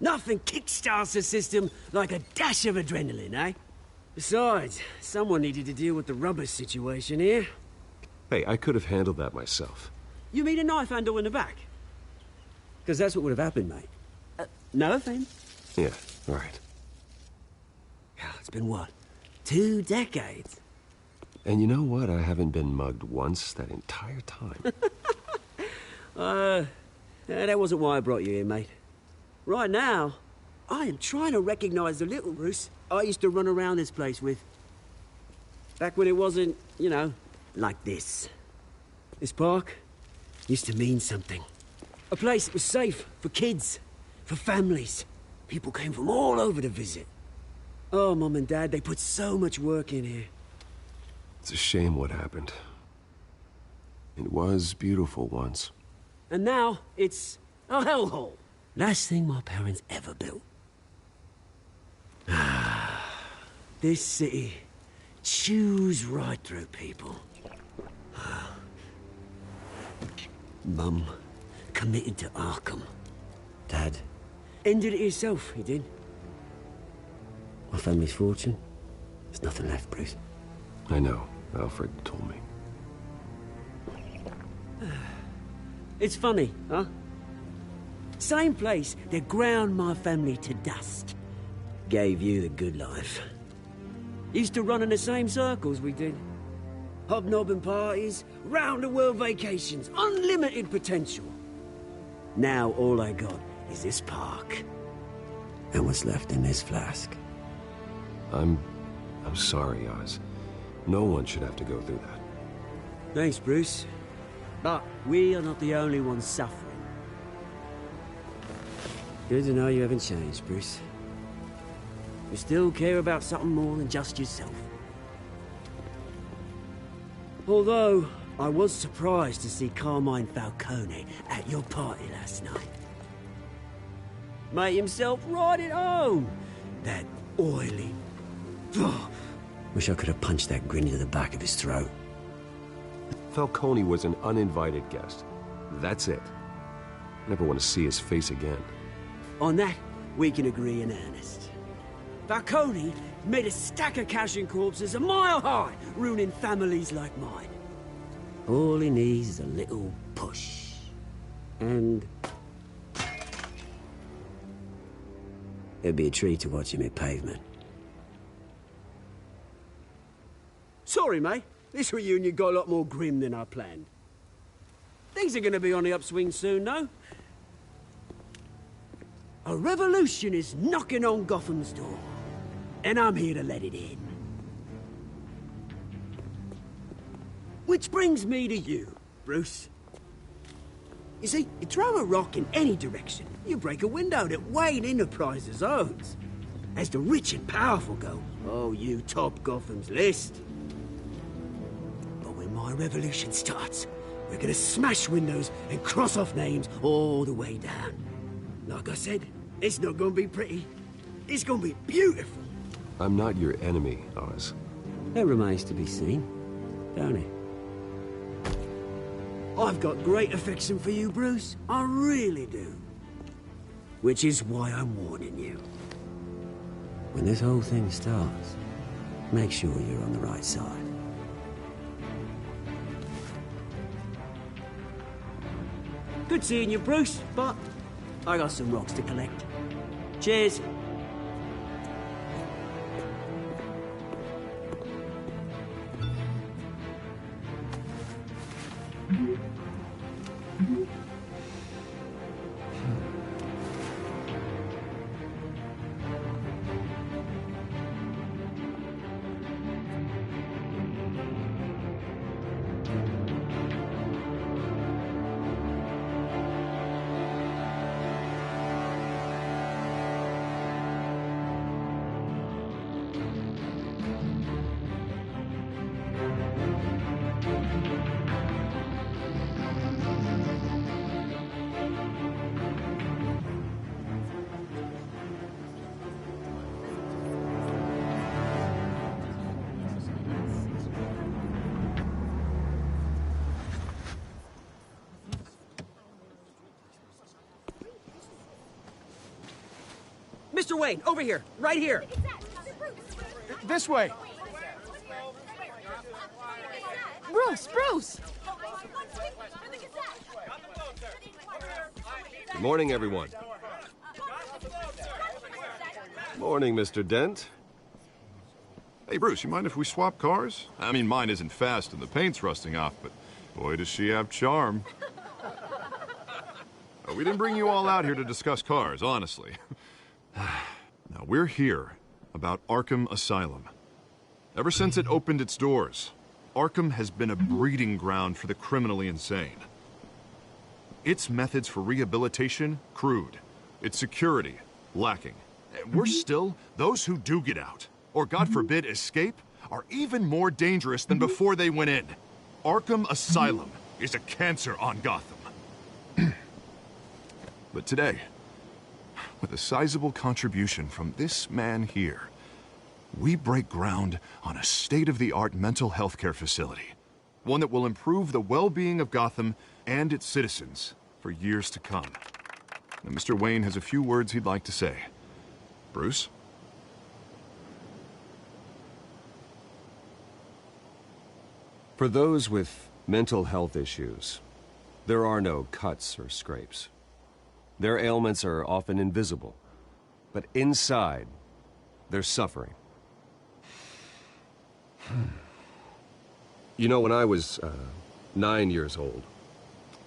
[SPEAKER 17] Nothing kickstarts the system like a dash of adrenaline, eh? Besides, someone needed to deal with the rubber situation here.
[SPEAKER 9] Hey, I could have handled that myself.
[SPEAKER 17] You mean a knife handle in the back? Because that's what would have happened, mate. No offense.
[SPEAKER 9] Yeah, right.
[SPEAKER 17] It's been, what, 2 decades?
[SPEAKER 9] And you know what? I haven't been mugged once that entire time.
[SPEAKER 17] That wasn't why I brought you here, mate. Right now, I am trying to recognize the little Bruce I used to run around this place with. Back when it wasn't, you know, like this. This park used to mean something. A place that was safe for kids, for families. People came from all over to visit. Oh, Mum and Dad, they put so much work in here.
[SPEAKER 9] It's a shame what happened. It was beautiful once.
[SPEAKER 17] And now, it's a hellhole. Last thing my parents ever built. This city chews right through people. Mum committed to Arkham. Dad ended it himself, he did. My family's fortune, there's nothing left, Bruce.
[SPEAKER 9] I know. Alfred told me.
[SPEAKER 17] It's funny, huh? Same place that ground my family to dust. Gave you the good life. Used to run in the same circles we did. Hobnobbing parties, round-the-world vacations, unlimited potential. Now all I got is this park. And what's left in this flask.
[SPEAKER 9] I'm sorry, Oz. No one should have to go through that.
[SPEAKER 17] Thanks, Bruce. But we are not the only ones suffering. Good to know you haven't changed, Bruce. You still care about something more than just yourself. Although, I was surprised to see Carmine Falcone at your party last night. Made himself right at home. That oily... Wish I could have punched that grin into the back of his throat.
[SPEAKER 9] Falcone was an uninvited guest. That's it. Never want to see his face again.
[SPEAKER 17] On that, we can agree in earnest. Falcone made a stack of cash and corpses a mile high, ruining families like mine. All he needs is a little push. And... it'd be a treat to watch him hit pavement. Sorry, mate. This reunion got a lot more grim than I planned. Things are gonna be on the upswing soon, though. A revolution is knocking on Gotham's door. And I'm here to let it in. Which brings me to you, Bruce. You see, you throw a rock in any direction, you break a window that Wayne Enterprises owns. As the rich and powerful go, oh, you top Gotham's list. But when my revolution starts, We're gonna smash windows and cross off names all the way down. Like I said, it's not gonna be pretty. It's gonna be beautiful.
[SPEAKER 9] I'm not your enemy, Oz.
[SPEAKER 17] That remains to be seen, don't it? I've got great affection for you, Bruce. I really do. Which is why I'm warning you. When this whole thing starts, make sure you're on the right side. Good seeing you, Bruce, but I got some rocks to collect. Cheers. Mr. Wayne, over here, right here.
[SPEAKER 3] This way.
[SPEAKER 1] Bruce!
[SPEAKER 9] Good morning, everyone. Morning, Mr. Dent.
[SPEAKER 8] Hey, Bruce, you mind if we swap cars? I mean, mine isn't fast and the paint's rusting off, but boy, does she have charm. We didn't bring you all out here to discuss cars, honestly. Now, we're here about Arkham Asylum. Ever since it opened its doors, Arkham has been a breeding ground for the criminally insane. Its methods for rehabilitation, crude. Its security, lacking. Worse still, those who do get out, or God forbid escape, are even more dangerous than before they went in. Arkham Asylum is a cancer on Gotham. But today, with a sizable contribution from this man here, we break ground on a state-of-the-art mental health care facility. One that will improve the well-being of Gotham and its citizens for years to come. Now, Mr. Wayne has a few words he'd like to say. Bruce?
[SPEAKER 9] For those with mental health issues, there are no cuts or scrapes. Their ailments are often invisible, but inside, they're suffering. You know, when I was 9 years old,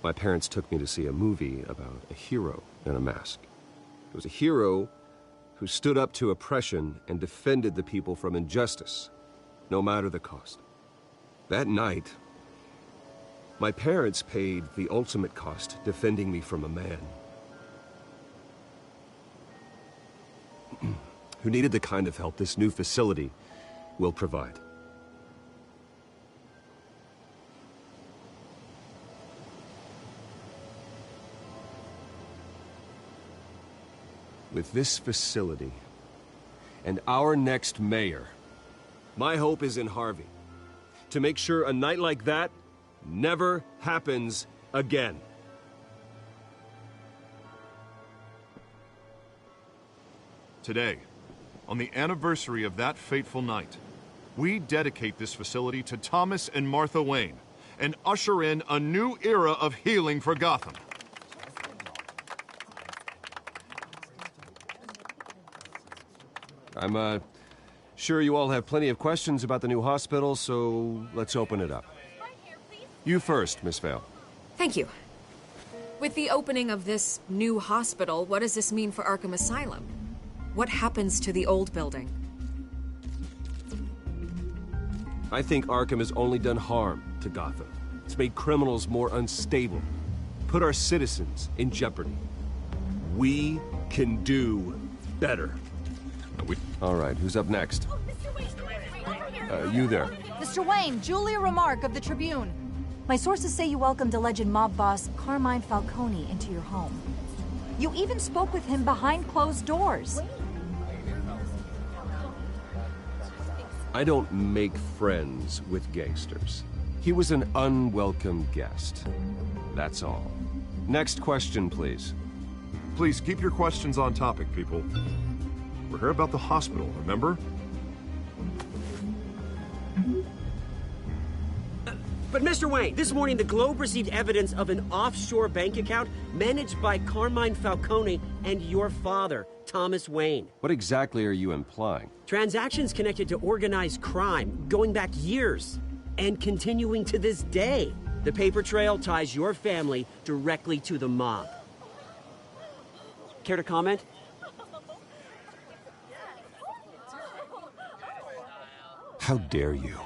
[SPEAKER 9] my parents took me to see a movie about a hero in a mask. It was a hero who stood up to oppression and defended the people from injustice, no matter the cost. That night, my parents paid the ultimate cost defending me from a man who needed the kind of help this new facility will provide. With this facility and our next mayor, my hope is in Harvey, to make sure a night like that never happens again.
[SPEAKER 8] Today, on the anniversary of that fateful night, we dedicate this facility to Thomas and Martha Wayne and usher in a new era of healing for Gotham.
[SPEAKER 9] I'm sure you all have plenty of questions about the new hospital, so let's open it up. You first, Miss Vale.
[SPEAKER 12] Thank you. With the opening of this new hospital, what does this mean for Arkham Asylum? What happens to the old building?
[SPEAKER 9] I think Arkham has only done harm to Gotham. It's made criminals more unstable, put our citizens in jeopardy. We can do better. All right, who's up next? You there.
[SPEAKER 18] Mr. Wayne, Julia Remark of the Tribune. My sources say you welcomed alleged mob boss Carmine Falcone into your home. You even spoke with him behind closed doors.
[SPEAKER 9] I don't make friends with gangsters. He was an unwelcome guest. That's all. Next question, please.
[SPEAKER 8] Please keep your questions on topic, people. We're here about the hospital, remember?
[SPEAKER 17] But Mr. Wayne, this morning the Globe received evidence of an offshore bank account managed by Carmine Falcone and your father, Thomas Wayne.
[SPEAKER 9] What exactly are you implying?
[SPEAKER 17] Transactions connected to organized crime going back years and continuing to this day. The paper trail ties your family directly to the mob. Care to comment?
[SPEAKER 9] How dare you?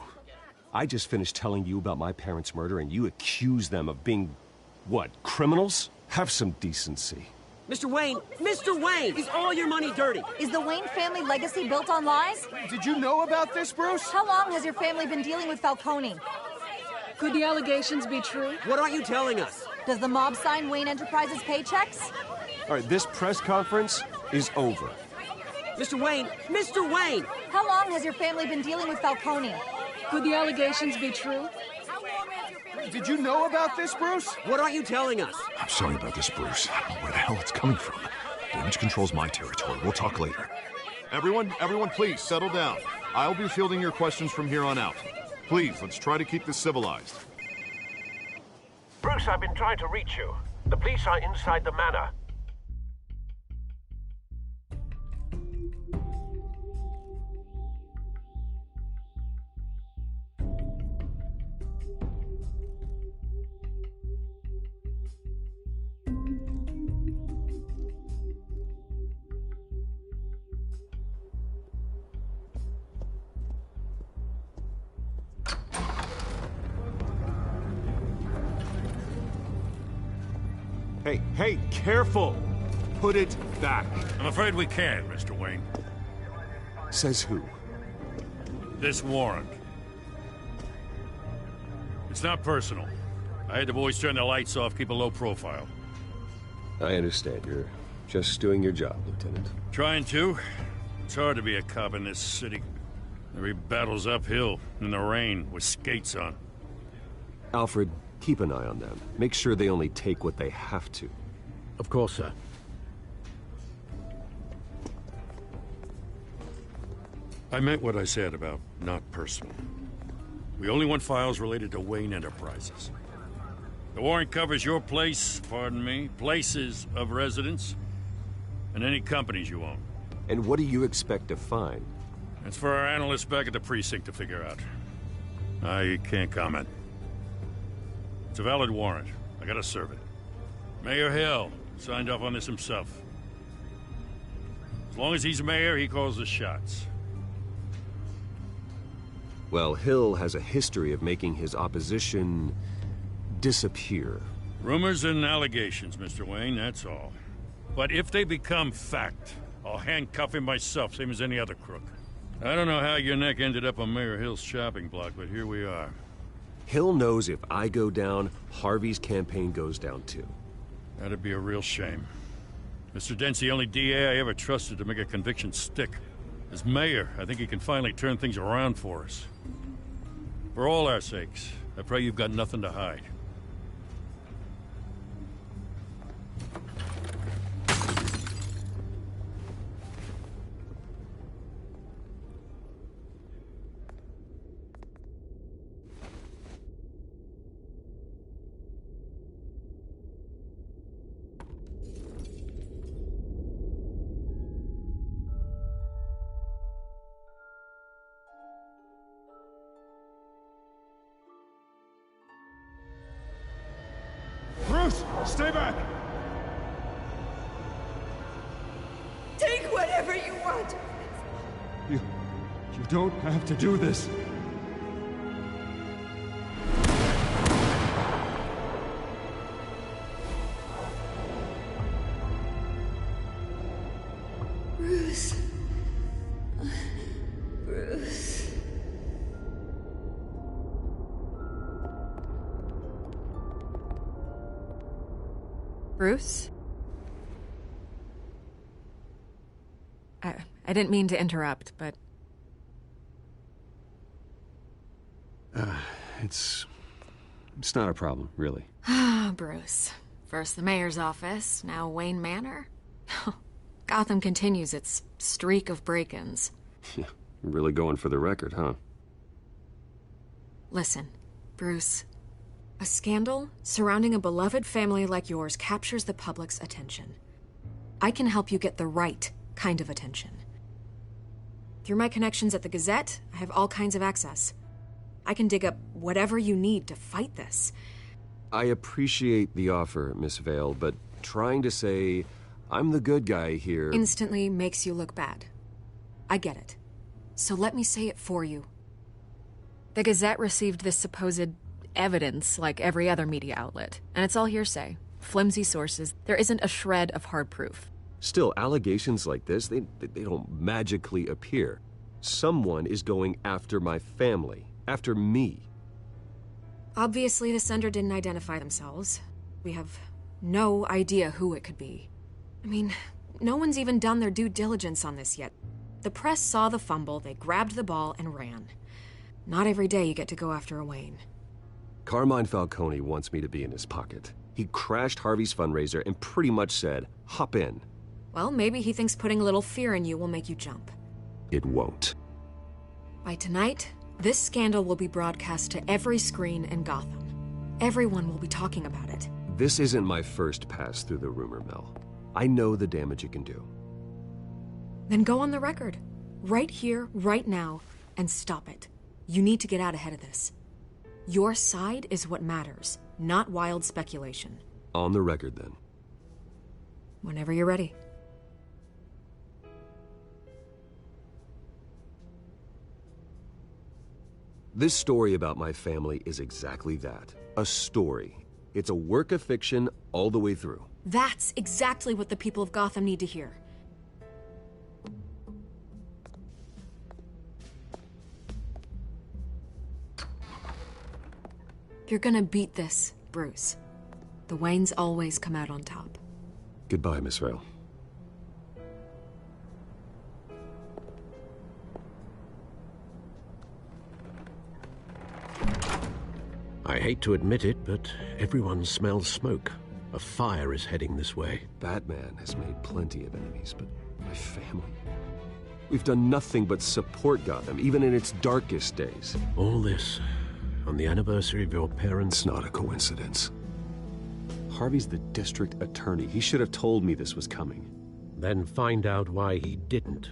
[SPEAKER 9] I just finished telling you about my parents' murder and you accuse them of being, what, criminals? Have some decency.
[SPEAKER 17] Mr. Wayne, is all your money dirty?
[SPEAKER 18] Is the Wayne family legacy built on lies?
[SPEAKER 3] Did you know about this, Bruce?
[SPEAKER 18] How long has your family been dealing with Falcone?
[SPEAKER 1] Could the allegations be true?
[SPEAKER 17] What aren't you telling us?
[SPEAKER 18] Does the mob sign Wayne Enterprises paychecks?
[SPEAKER 9] All right, this press conference is over.
[SPEAKER 17] Mr. Wayne!
[SPEAKER 18] How long has your family been dealing with Falcone?
[SPEAKER 1] Could the allegations be true?
[SPEAKER 3] Did you know about this, Bruce?
[SPEAKER 17] What aren't you telling us?
[SPEAKER 8] I'm sorry about this, Bruce. I don't know where the hell it's coming from. Damage control's my territory. We'll talk later. Everyone, please, settle down. I'll be fielding your questions from here on out. Please, let's try to keep this civilized.
[SPEAKER 6] Bruce, I've been trying to reach you. The police are inside the manor.
[SPEAKER 3] Hey, careful! Put it back.
[SPEAKER 4] I'm afraid we can't, Mr. Wayne.
[SPEAKER 9] Says who?
[SPEAKER 4] This warrant. It's not personal. I had the boys turn the lights off, keep a low profile.
[SPEAKER 9] I understand. You're just doing your job, Lieutenant.
[SPEAKER 4] Trying to. It's hard to be a cop in this city. Every battle's uphill, in the rain, with skates on.
[SPEAKER 9] Alfred, keep an eye on them. Make sure they only take what they have to.
[SPEAKER 6] Of course, sir.
[SPEAKER 4] I meant what I said about not personal. We only want files related to Wayne Enterprises. The warrant covers your place, pardon me, places of residence, and any companies you own.
[SPEAKER 9] And what do you expect to find?
[SPEAKER 4] That's for our analysts back at the precinct to figure out. I can't comment. It's a valid warrant. I gotta serve it. Mayor Hill signed off on this himself. As long as he's mayor, he calls the shots.
[SPEAKER 9] Well, Hill has a history of making his opposition disappear.
[SPEAKER 4] Rumors and allegations, Mr. Wayne, that's all. But if they become fact, I'll handcuff him myself, same as any other crook. I don't know how your neck ended up on Mayor Hill's shopping block, but here we are.
[SPEAKER 9] Hill knows if I go down, Harvey's campaign goes down too.
[SPEAKER 4] That'd be a real shame. Mr. Dent's the only DA I ever trusted to make a conviction stick. As mayor, I think he can finally turn things around for us. For all our sakes, I pray you've got nothing to hide.
[SPEAKER 3] Bruce, stay back!
[SPEAKER 11] Take whatever you want.
[SPEAKER 3] You don't have to do this.
[SPEAKER 11] Bruce. Bruce.
[SPEAKER 12] Bruce? I didn't mean to interrupt, but...
[SPEAKER 9] It's not a problem, really.
[SPEAKER 12] Ah, Bruce. First the mayor's office, now Wayne Manor. Gotham continues its streak of break-ins.
[SPEAKER 9] Yeah, you're really going for the record, huh?
[SPEAKER 12] Listen, Bruce. A scandal surrounding a beloved family like yours captures the public's attention. I can help you get the right kind of attention. Through my connections at the Gazette, I have all kinds of access. I can dig up whatever you need to fight this.
[SPEAKER 9] I appreciate the offer, Miss Vale, but trying to say I'm the good guy here...
[SPEAKER 12] instantly makes you look bad. I get it. So let me say it for you. The Gazette received this supposed evidence like every other media outlet, and it's all hearsay. Flimsy sources. There isn't a shred of hard proof.
[SPEAKER 9] Still, allegations like this, they don't magically appear. Someone is going after my family, after me.
[SPEAKER 12] Obviously, the sender didn't identify themselves. We have no idea who it could be. I mean, no one's even done their due diligence on this yet. The press saw the fumble, they grabbed the ball and ran. Not every day you get to go after a Wayne.
[SPEAKER 9] Carmine Falcone wants me to be in his pocket. He crashed Harvey's fundraiser and pretty much said, hop in.
[SPEAKER 12] Well, maybe he thinks putting a little fear in you will make you jump.
[SPEAKER 9] It won't.
[SPEAKER 12] By tonight, this scandal will be broadcast to every screen in Gotham. Everyone will be talking about it.
[SPEAKER 9] This isn't my first pass through the rumor mill. I know the damage it can do.
[SPEAKER 12] Then go on the record. Right here, right now, and stop it. You need to get out ahead of this. Your side is what matters, not wild speculation.
[SPEAKER 9] On the record, then.
[SPEAKER 12] Whenever you're ready.
[SPEAKER 9] This story about my family is exactly that. A story. It's a work of fiction all the way through.
[SPEAKER 12] That's exactly what the people of Gotham need to hear. You're gonna beat this, Bruce. The Waynes always come out on top.
[SPEAKER 9] Goodbye, Miss Vale.
[SPEAKER 6] I hate to admit it, but everyone smells smoke. A fire is heading this way.
[SPEAKER 9] Batman has made plenty of enemies, but my family... We've done nothing but support Gotham, even in its darkest days.
[SPEAKER 6] All this on the anniversary of your parents'...
[SPEAKER 9] It's not a coincidence. Harvey's the district attorney. He should have told me this was coming.
[SPEAKER 6] Then find out why he didn't.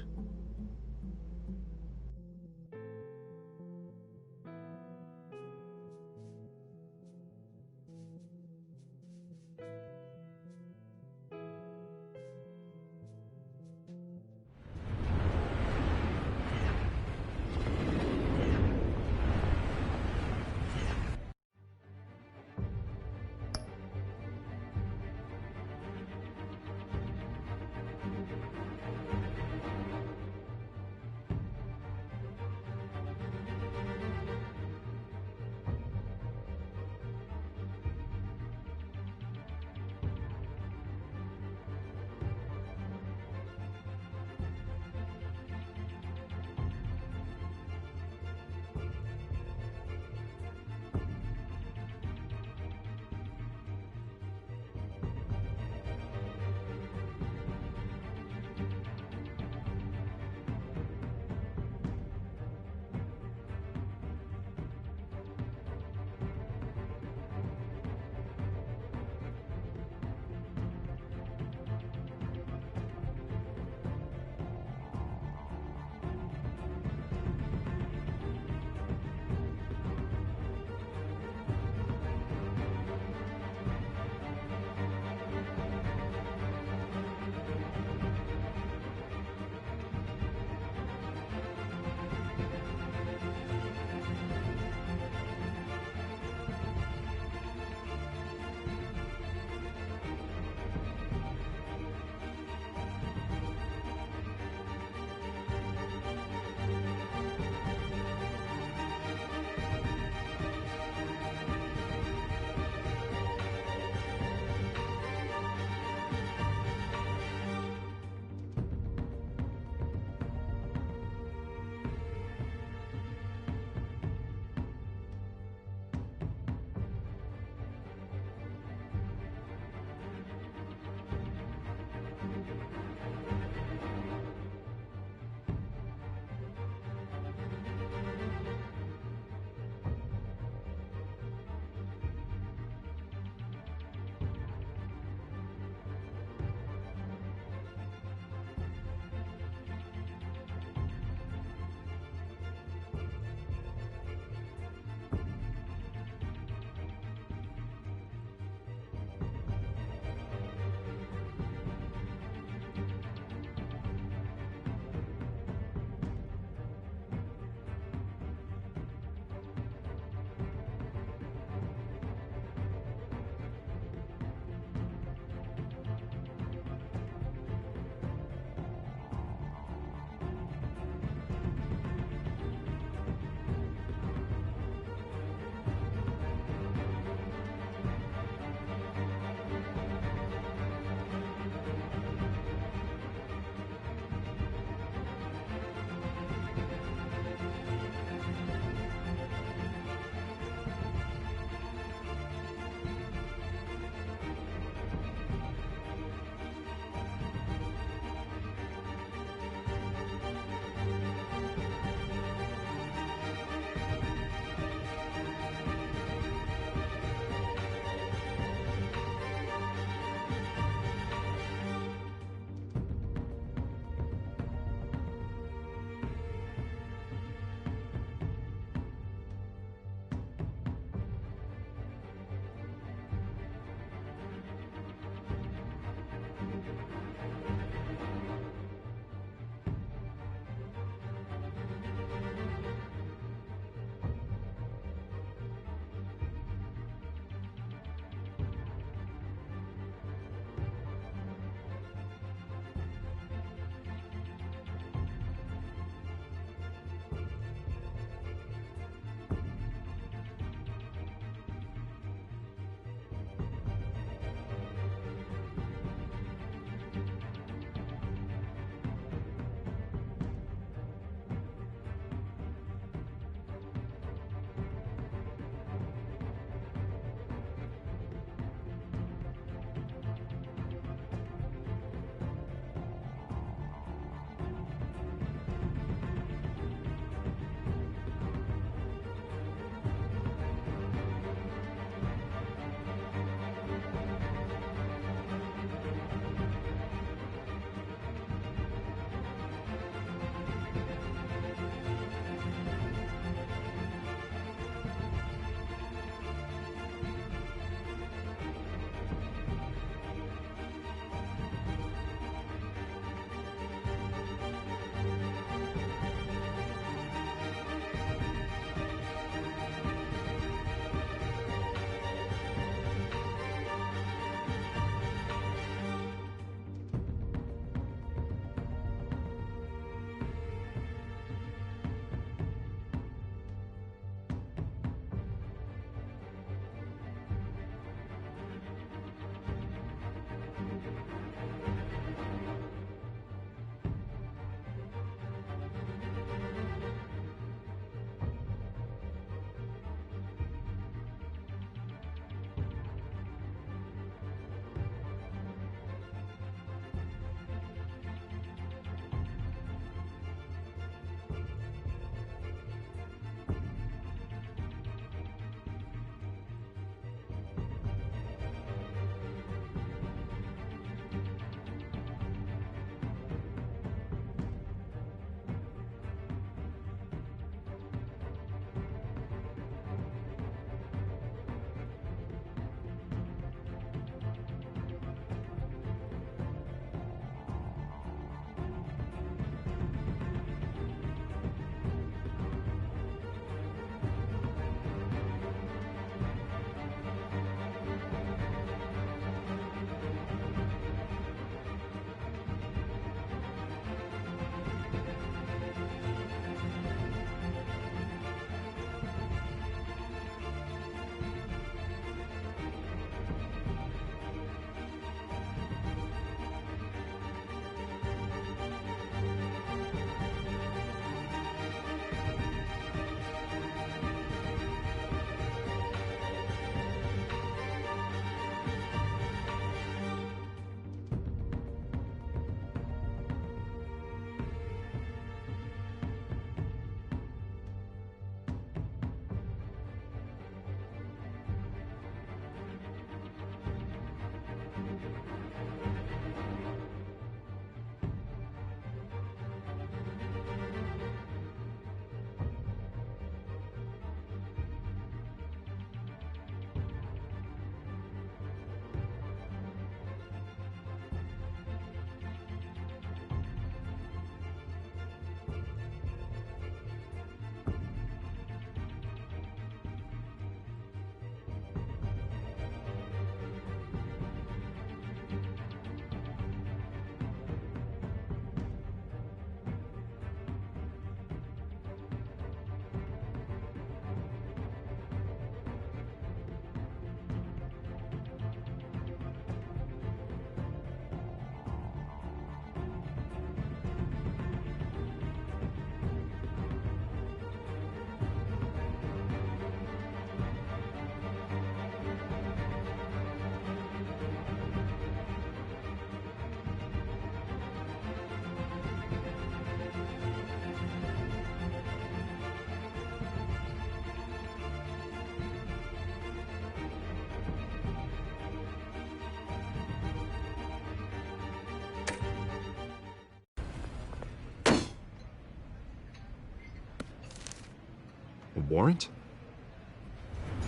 [SPEAKER 8] warrant?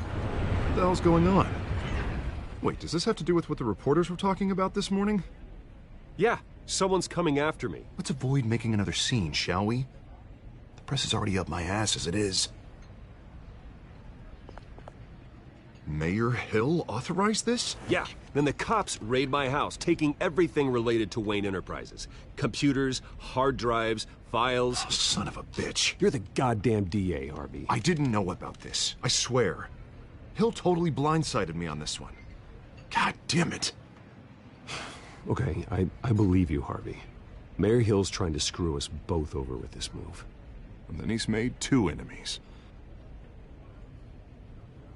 [SPEAKER 8] What the hell's going on? Wait, does this have to do with what the reporters were talking about this morning?
[SPEAKER 9] Yeah, someone's coming after me.
[SPEAKER 8] Let's avoid making another scene, shall we? The press is already up my ass as it is. Mayor Hill authorized this?
[SPEAKER 9] Yeah, then the cops raid my house, taking everything related to Wayne Enterprises. Computers, hard drives, files.
[SPEAKER 8] Oh, son of a bitch.
[SPEAKER 9] You're the goddamn DA, Harvey.
[SPEAKER 8] I didn't know about this. I swear. Hill totally blindsided me on this one. God damn it.
[SPEAKER 9] Okay, I believe you, Harvey. Mayor Hill's trying to screw us both over with this move.
[SPEAKER 8] And then he's made 2 enemies.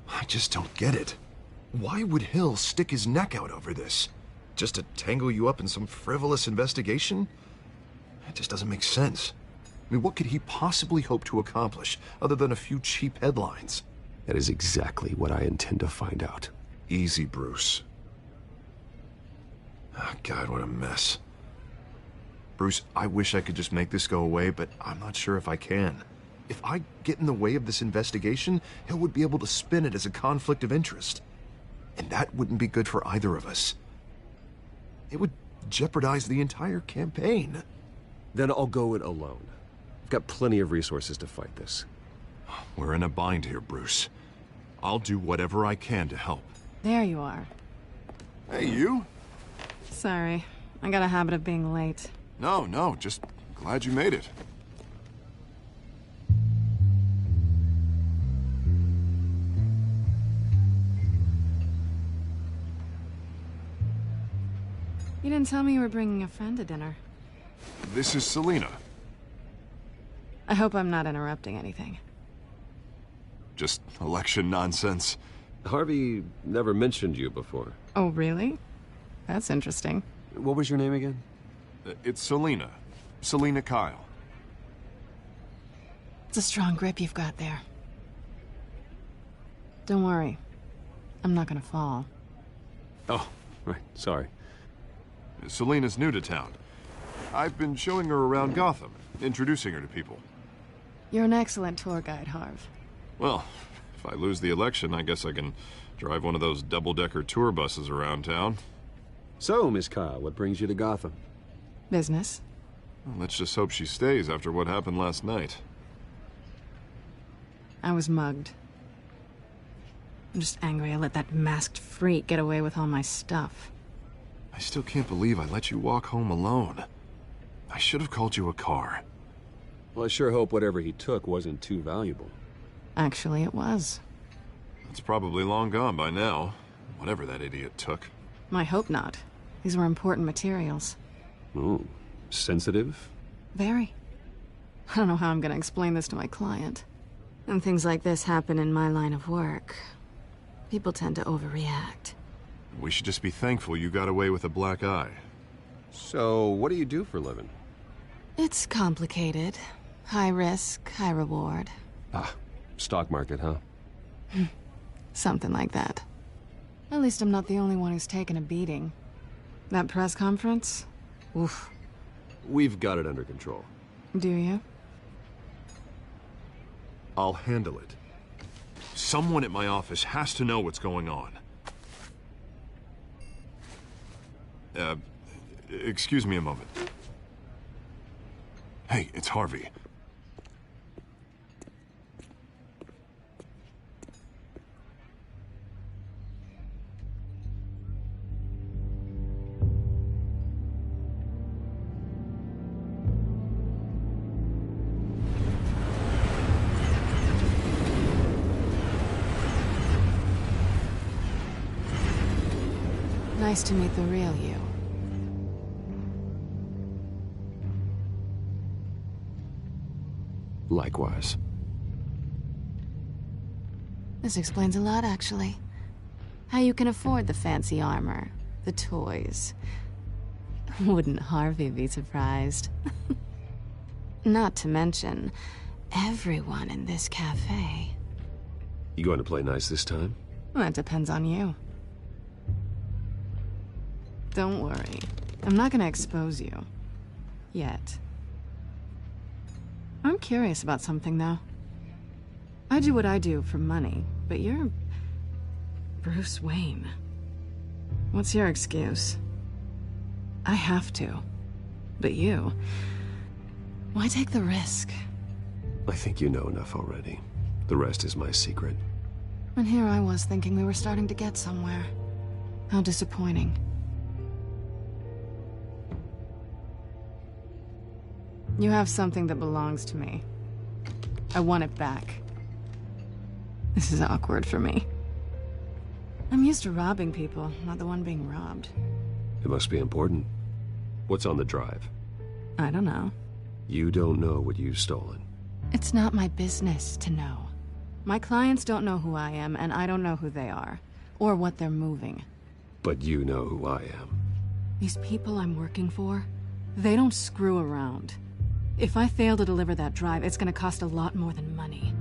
[SPEAKER 8] I just don't get it. Why would Hill stick his neck out over this? Just to tangle you up in some frivolous investigation? It just doesn't make sense. I mean, what could he possibly hope to accomplish other than a few cheap headlines?
[SPEAKER 9] That is exactly what I intend to find out.
[SPEAKER 8] Easy, Bruce. Oh, God, what a mess. Bruce, I wish I could just make this go away, but I'm not sure if I can. If I get in the way of this investigation, Hill would be able to spin it as a conflict of interest. And that wouldn't be good for either of us. It would jeopardize the entire campaign.
[SPEAKER 9] Then I'll go it alone. I've got plenty of resources to fight this.
[SPEAKER 8] We're in a bind here, Bruce. I'll do whatever I can to help.
[SPEAKER 1] There you are.
[SPEAKER 8] Hey, you?
[SPEAKER 1] Sorry. I got a habit of being late.
[SPEAKER 8] No, just glad you made it.
[SPEAKER 1] You didn't tell me you were bringing a friend to dinner.
[SPEAKER 8] This is Selina.
[SPEAKER 1] I hope I'm not interrupting anything.
[SPEAKER 8] Just election nonsense.
[SPEAKER 9] Harvey never mentioned you before.
[SPEAKER 1] Oh, really? That's interesting.
[SPEAKER 9] What was your name again?
[SPEAKER 8] It's Selina. Selina Kyle.
[SPEAKER 1] It's a strong grip you've got there. Don't worry. I'm not gonna fall.
[SPEAKER 9] Oh, right. Sorry.
[SPEAKER 8] Selina's new to town. I've been showing her around Gotham, introducing her to people.
[SPEAKER 1] You're an excellent tour guide, Harv.
[SPEAKER 8] Well, if I lose the election, I guess I can drive one of those double-decker tour buses around town.
[SPEAKER 9] So, Miss Kyle, what brings you to Gotham?
[SPEAKER 1] Business.
[SPEAKER 8] Well, let's just hope she stays after what happened last night.
[SPEAKER 1] I was mugged. I'm just angry I let that masked freak get away with all my stuff.
[SPEAKER 8] I still can't believe I let you walk home alone. I should have called you a car.
[SPEAKER 9] Well, I sure hope whatever he took wasn't too valuable.
[SPEAKER 1] Actually, it was.
[SPEAKER 8] It's probably long gone by now, whatever that idiot took.
[SPEAKER 1] I hope not. These were important materials.
[SPEAKER 9] Ooh, sensitive?
[SPEAKER 1] Very. I don't know how I'm gonna explain this to my client. And things like this happen in my line of work. People tend to overreact.
[SPEAKER 8] We should just be thankful you got away with a black eye.
[SPEAKER 9] So, what do you do for a living?
[SPEAKER 1] It's complicated. High risk, high reward.
[SPEAKER 9] Ah, stock market, huh?
[SPEAKER 1] Something like that. At least I'm not the only one who's taken a beating. That press conference? Oof.
[SPEAKER 9] We've got it under control.
[SPEAKER 1] Do you?
[SPEAKER 8] I'll handle it. Someone at my office has to know what's going on. Excuse me a moment. Hey, it's Harvey.
[SPEAKER 1] Nice to meet the real you.
[SPEAKER 9] Likewise.
[SPEAKER 1] This explains a lot, actually. How you can afford the fancy armor, the toys. Wouldn't Harvey be surprised? Not to mention, everyone in this cafe.
[SPEAKER 9] You going to play nice this time?
[SPEAKER 1] Well, that depends on you. Don't worry. I'm not gonna expose you. Yet. I'm curious about something, though. I do what I do for money, but you're Bruce Wayne. What's your excuse? I have to. But you... why take the risk?
[SPEAKER 9] I think you know enough already. The rest is my secret.
[SPEAKER 1] And here I was thinking we were starting to get somewhere. How disappointing. You have something that belongs to me. I want it back. This is awkward for me. I'm used to robbing people, not the one being robbed.
[SPEAKER 9] It must be important. What's on the drive?
[SPEAKER 1] I don't know.
[SPEAKER 9] You don't know what you've stolen.
[SPEAKER 1] It's not my business to know. My clients don't know who I am, and I don't know who they are, or what they're moving.
[SPEAKER 9] But you know who I am.
[SPEAKER 1] These people I'm working for, they don't screw around. If I fail to deliver that drive, it's gonna cost a lot more than money.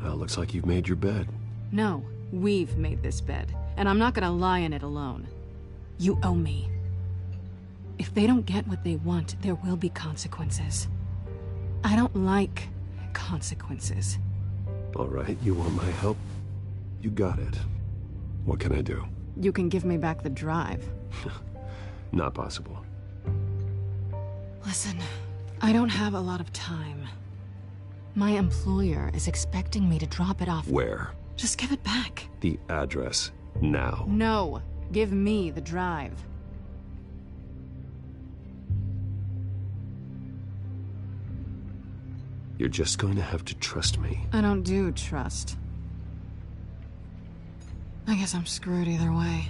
[SPEAKER 9] Well, looks like you've made your bed.
[SPEAKER 1] No, we've made this bed, and I'm not gonna lie in it alone. You owe me. If they don't get what they want, there will be consequences. I don't like consequences.
[SPEAKER 9] All right, you want my help? You got it. What can I do?
[SPEAKER 1] You can give me back the drive.
[SPEAKER 9] Not possible.
[SPEAKER 1] Listen, I don't have a lot of time. My employer is expecting me to drop it off.
[SPEAKER 9] Where?
[SPEAKER 1] Just give it back.
[SPEAKER 9] The address, now.
[SPEAKER 1] No, give me the drive.
[SPEAKER 9] You're just going to have to trust me.
[SPEAKER 1] I don't do trust. I guess I'm screwed either way.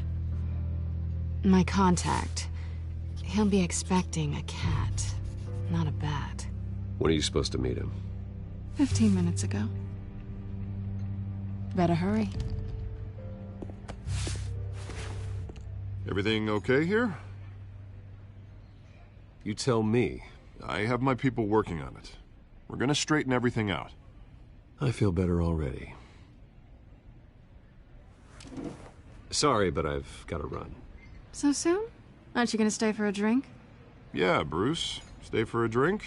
[SPEAKER 1] My contact, he'll be expecting a cat, not a bat.
[SPEAKER 9] When are you supposed to meet him?
[SPEAKER 1] 15 minutes ago. Better hurry.
[SPEAKER 8] Everything okay here?
[SPEAKER 9] You tell me.
[SPEAKER 8] I have my people working on it. We're gonna straighten everything out.
[SPEAKER 9] I feel better already. Sorry, but I've got to run.
[SPEAKER 1] So soon? Aren't you gonna stay for a drink?
[SPEAKER 8] Yeah, Bruce. Stay for a drink?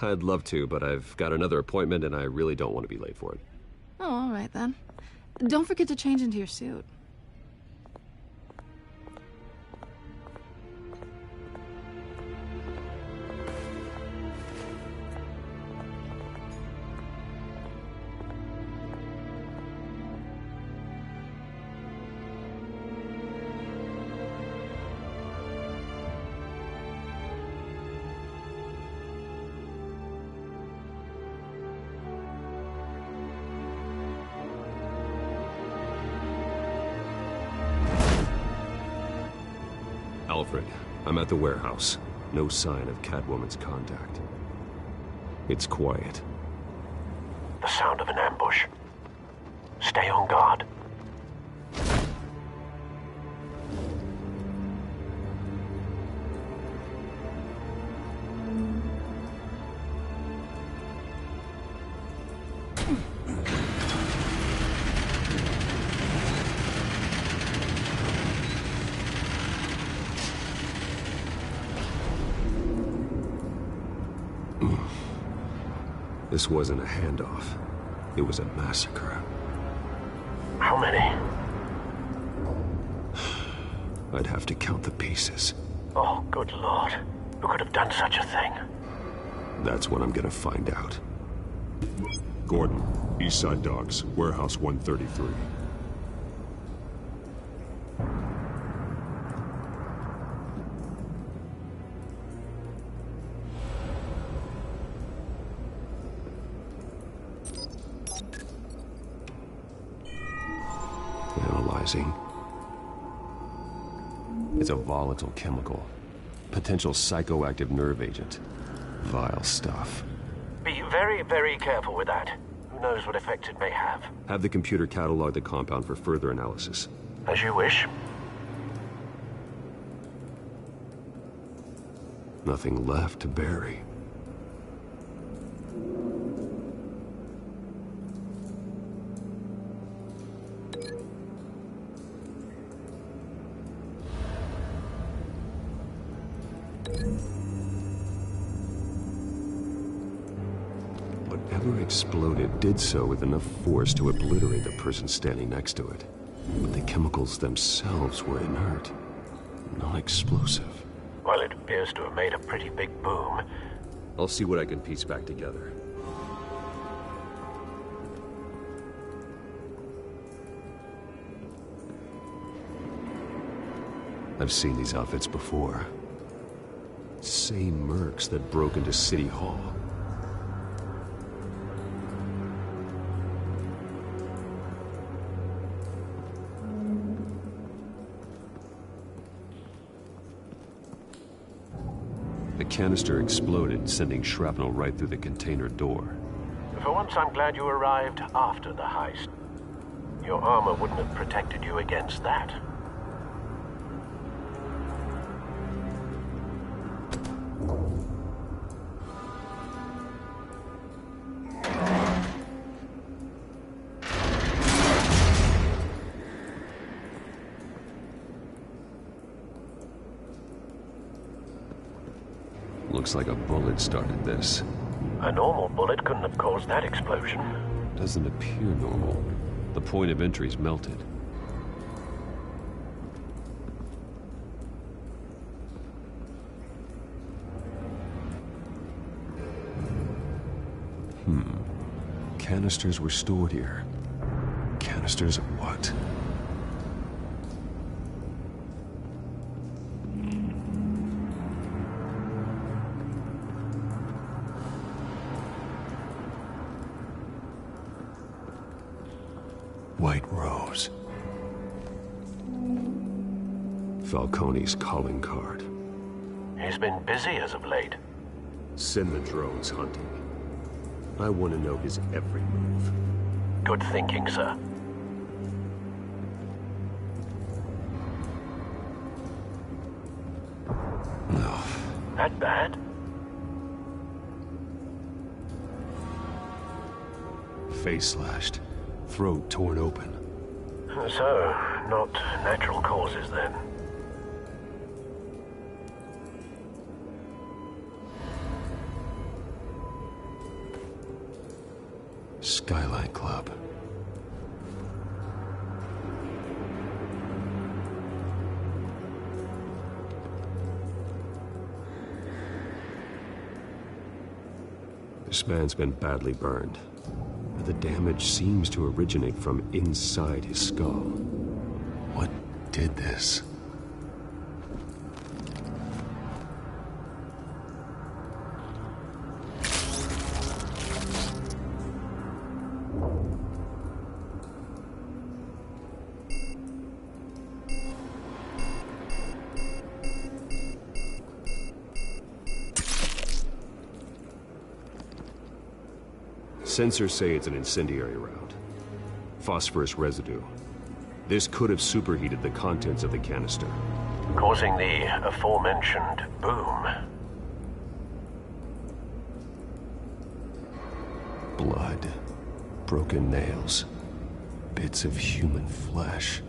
[SPEAKER 9] I'd love to, but I've got another appointment and I really don't want to be late for it.
[SPEAKER 1] Oh, all right then. Don't forget to change into your suit.
[SPEAKER 9] Alfred, I'm at the warehouse. No sign of Catwoman's contact. It's quiet.
[SPEAKER 6] The sound of an ambush. Stay on guard.
[SPEAKER 9] This wasn't a handoff. It was a massacre.
[SPEAKER 6] How many?
[SPEAKER 9] I'd have to count the pieces.
[SPEAKER 6] Oh, good Lord. Who could have done such a thing?
[SPEAKER 9] That's what I'm gonna find out.
[SPEAKER 7] Gordon, Eastside Docks, Warehouse 133.
[SPEAKER 9] Analyzing. It's a volatile chemical. Potential psychoactive nerve agent. Vile stuff.
[SPEAKER 6] Be very, very careful with that. Who knows what effect it may have.
[SPEAKER 9] Have the computer catalog the compound for further analysis.
[SPEAKER 6] As you wish.
[SPEAKER 9] Nothing left to bury. Whatever exploded did so with enough force to obliterate the person standing next to it. But the chemicals themselves were inert, non-explosive.
[SPEAKER 6] Well, it appears to have made a pretty big boom.
[SPEAKER 9] I'll see what I can piece back together. I've seen these outfits before. Same mercs that broke into City Hall. The canister exploded, sending shrapnel right through the container door.
[SPEAKER 6] For once, I'm glad you arrived after the heist. Your armor wouldn't have protected you against that.
[SPEAKER 9] Looks like a bullet started this.
[SPEAKER 6] A normal bullet couldn't have caused that explosion.
[SPEAKER 9] Doesn't appear normal. The point of entry's melted. Canisters were stored here. Canisters of what? White Rose. Falcone's calling card.
[SPEAKER 6] He's been busy as of late.
[SPEAKER 9] Send the drones hunting. I want to know his every move.
[SPEAKER 6] Good thinking, sir.
[SPEAKER 9] No.
[SPEAKER 6] That bad?
[SPEAKER 9] Face slashed. Throat torn open.
[SPEAKER 6] So, not natural causes then.
[SPEAKER 9] Skyline Club. This man's been badly burned. But the damage seems to originate from inside his skull. What did this? Sensors say it's an incendiary round. Phosphorus residue. This could have superheated the contents of the canister,
[SPEAKER 6] causing the aforementioned boom.
[SPEAKER 9] Blood. Broken nails. Bits of human flesh.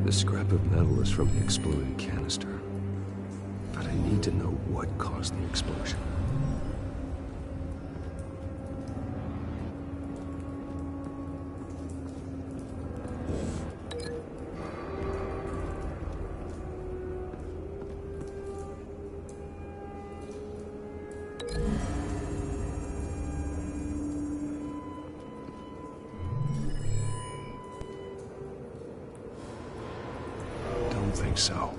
[SPEAKER 9] The scrap of metal is from the exploded canister. But I need to know what caused the explosion. Think so.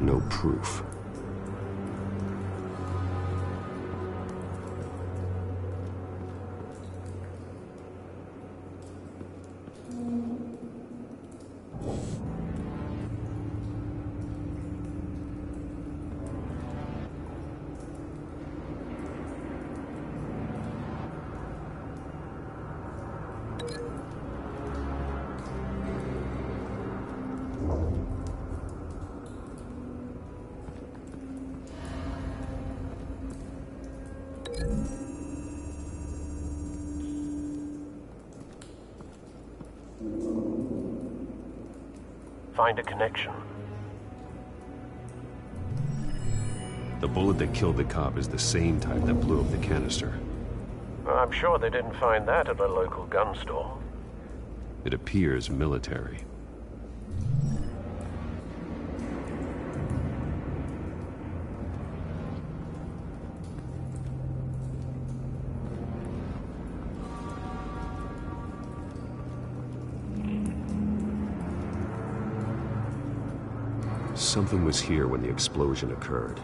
[SPEAKER 9] No proof.
[SPEAKER 6] Find a connection.
[SPEAKER 9] The bullet that killed the cop is the same type that blew up the canister.
[SPEAKER 6] I'm sure they didn't find that at a local gun store.
[SPEAKER 9] It appears military. Something was here when the explosion occurred.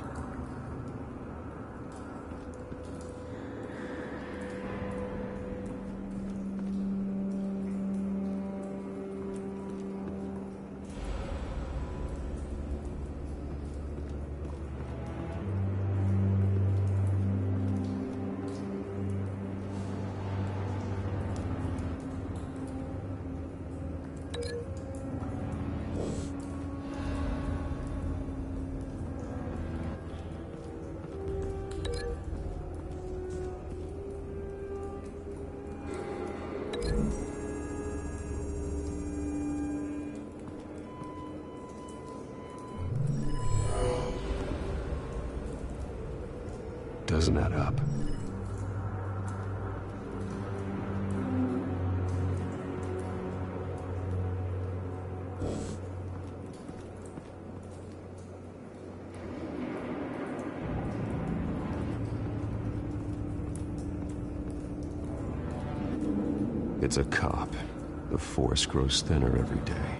[SPEAKER 9] Doesn't add up. It's a cop. The force grows thinner every day.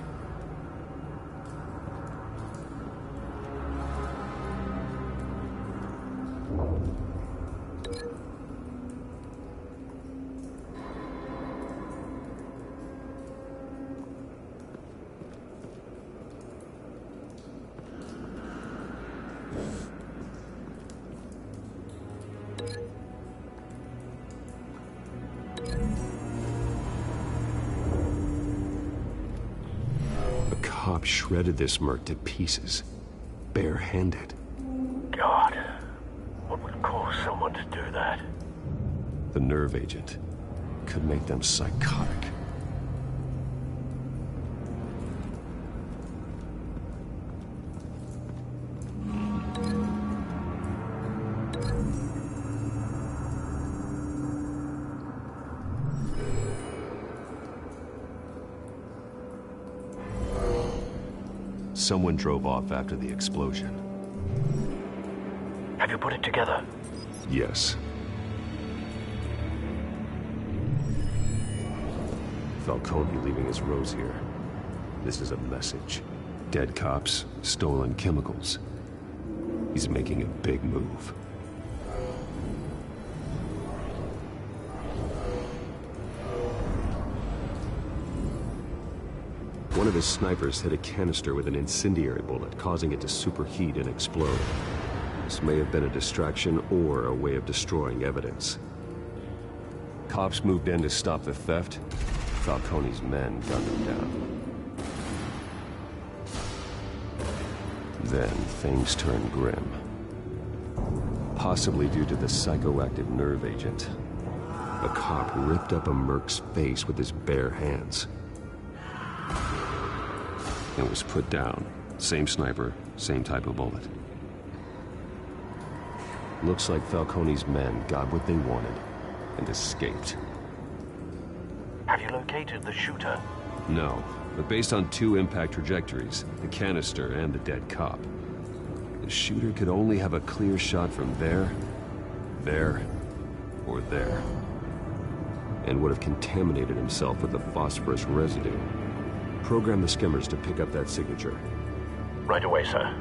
[SPEAKER 9] Cop shredded this merc to pieces, bare-handed.
[SPEAKER 6] God, what would cause someone to do that?
[SPEAKER 9] The nerve agent could make them psychotic. Someone drove off after the explosion.
[SPEAKER 6] Have you put it together?
[SPEAKER 9] Yes. Falcone leaving his rose here. This is a message. Dead cops, stolen chemicals. He's making a big move. One of his snipers hit a canister with an incendiary bullet, causing it to superheat and explode. This may have been a distraction or a way of destroying evidence. Cops moved in to stop the theft. Falcone's men gunned them down. Then things turned grim. Possibly due to the psychoactive nerve agent. A cop ripped up a merc's face with his bare hands. It was put down. Same sniper, same type of bullet. Looks like Falcone's men got what they wanted and escaped.
[SPEAKER 6] Have you located the shooter?
[SPEAKER 9] No, but based on two impact trajectories, the canister and the dead cop, the shooter could only have a clear shot from there, or there, and would have contaminated himself with the phosphorus residue. Program the skimmers to pick up that signature.
[SPEAKER 6] Right away, sir.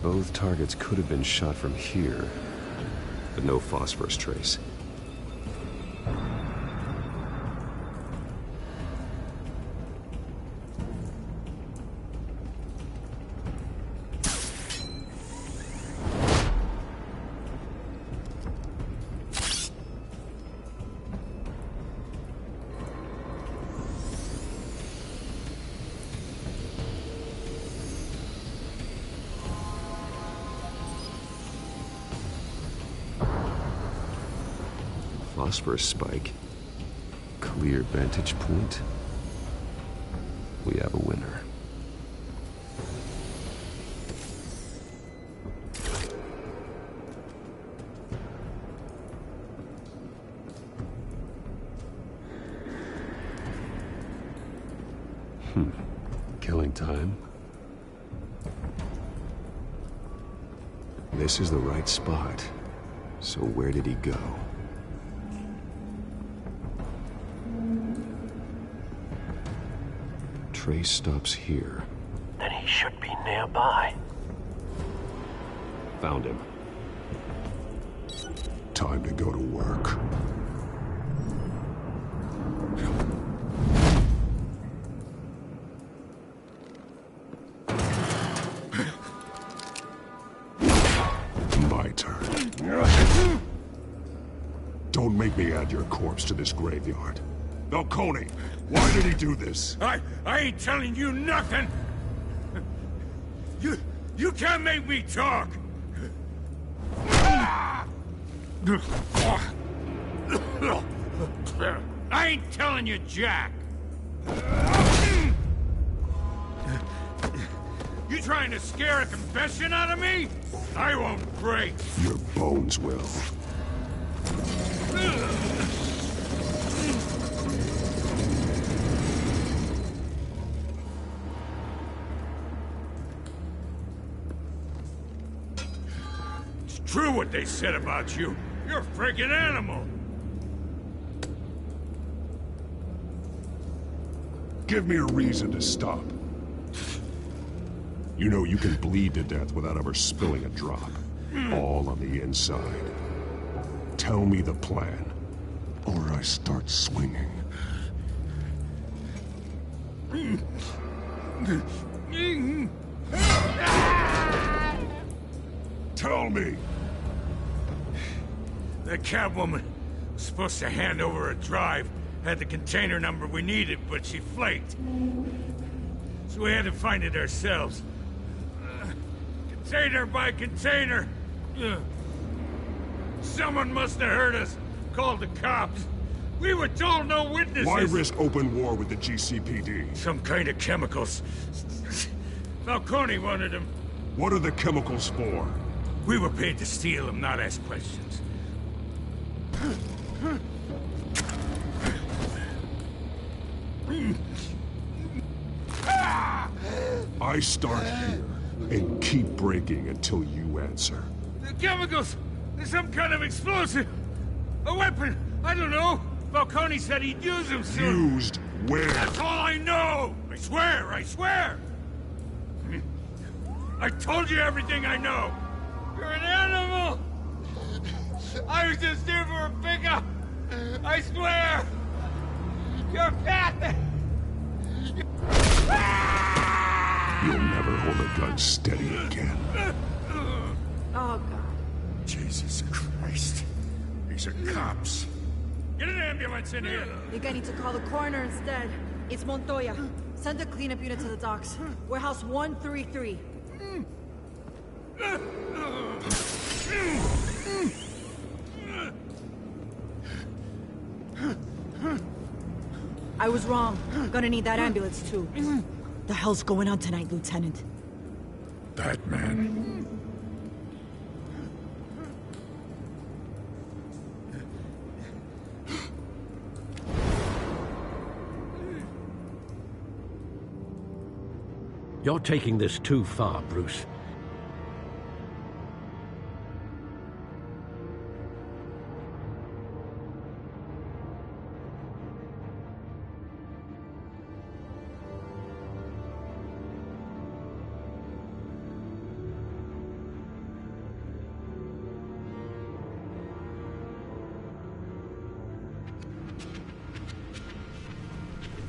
[SPEAKER 9] Both targets could have been shot from here, but no phosphorus trace. phosphorus spike. Clear vantage point. We have a winner. Killing time. This is the right spot. So where did he go? Trace stops here.
[SPEAKER 6] Then he should be nearby.
[SPEAKER 9] Found him.
[SPEAKER 7] Time to go to work. My turn. Don't make me add your corpse to this graveyard. Falcone, why did he do this?
[SPEAKER 4] I ain't telling you nothing! You can't make me talk! I ain't telling you jack! You trying to scare a confession out of me? I won't break!
[SPEAKER 7] Your bones will.
[SPEAKER 4] It's true what they said about you. You're a freaking animal!
[SPEAKER 7] Give me a reason to stop. You know you can bleed to death without ever spilling a drop. All on the inside. Tell me the plan, or I start swinging. Tell me!
[SPEAKER 4] That Catwoman was supposed to hand over a drive, had the container number we needed, but she flaked. So we had to find it ourselves. Container by container. Someone must have heard us, called the cops. We were told no witnesses.
[SPEAKER 7] Why risk open war with the GCPD?
[SPEAKER 4] Some kind of chemicals. Falcone wanted them.
[SPEAKER 7] What are the chemicals for?
[SPEAKER 4] We were paid to steal them, not ask questions.
[SPEAKER 7] I start here and keep breaking until you answer.
[SPEAKER 4] The chemicals! There's some kind of explosive! A weapon! I don't know! Falcone said he'd use them soon!
[SPEAKER 7] Used where?
[SPEAKER 4] That's all I know! I swear! I swear! I told you everything I know! You're an animal! I was just here for a pickup! I swear! You're fat!
[SPEAKER 7] You'll never hold a gun steady again.
[SPEAKER 12] Oh, God.
[SPEAKER 4] Jesus Christ. These are cops. Get an ambulance in here!
[SPEAKER 18] I think I need to call the coroner instead. It's Montoya. Send a cleanup unit to the docks. Warehouse 133. I was wrong. Gonna need that ambulance, too. The hell's going on tonight, Lieutenant?
[SPEAKER 4] That man.
[SPEAKER 6] You're taking this too far, Bruce.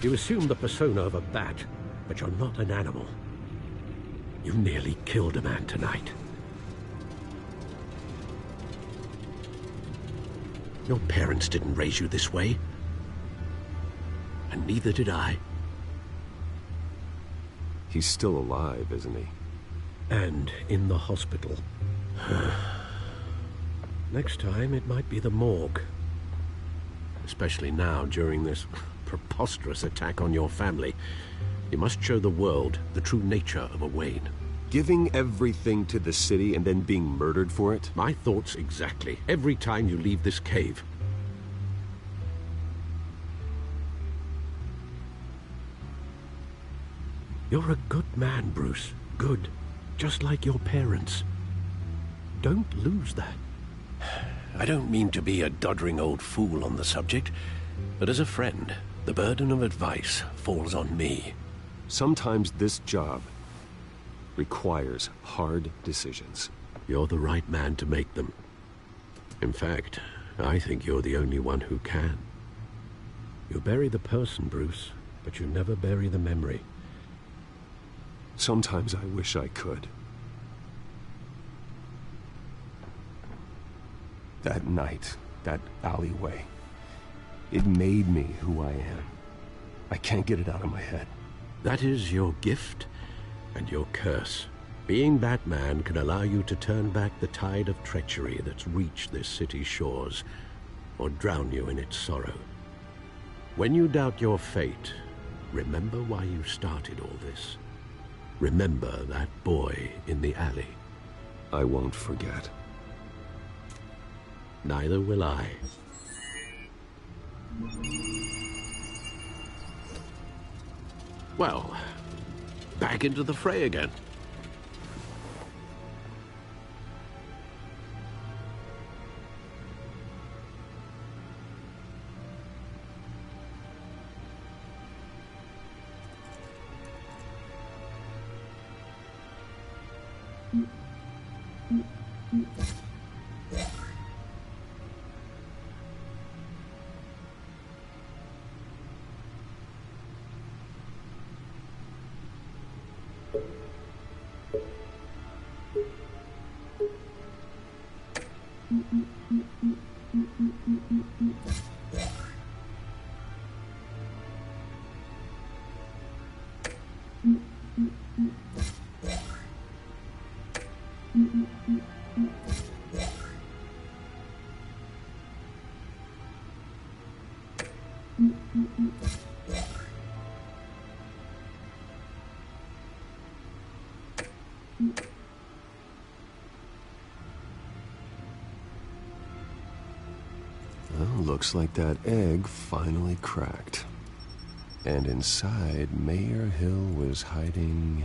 [SPEAKER 6] You assume the persona of a bat, but you're not an animal. You nearly killed a man tonight. Your parents didn't raise you this way. And neither did I.
[SPEAKER 9] He's still alive, isn't he?
[SPEAKER 6] And in the hospital. Next time, it might be the morgue. especially now during this preposterous attack on your family. You must show the world the true nature of a Wayne.
[SPEAKER 9] Giving everything to the city and then being murdered for it?
[SPEAKER 6] My thoughts exactly. Every time you leave this cave. You're a good man, Bruce. Good. Just like your parents. Don't lose that. I don't mean to be a doddering old fool on the subject, but as a friend, the burden of advice falls on me.
[SPEAKER 9] Sometimes this job requires hard decisions.
[SPEAKER 6] You're the right man to make them. In fact, I think you're the only one who can. You bury the person, Bruce, but you never bury the memory.
[SPEAKER 9] Sometimes I wish I could. That night, that alleyway, it made me who I am. I can't get it out of my head.
[SPEAKER 6] That is your gift and your curse. Being Batman can allow you to turn back the tide of treachery that's reached this city's shores, or drown you in its sorrow. When you doubt your fate, remember why you started all this. Remember that boy in the alley.
[SPEAKER 9] I won't forget.
[SPEAKER 6] Neither will I. Well, back into the fray again.
[SPEAKER 9] Well, looks like that egg finally cracked. And inside, Mayor Hill was hiding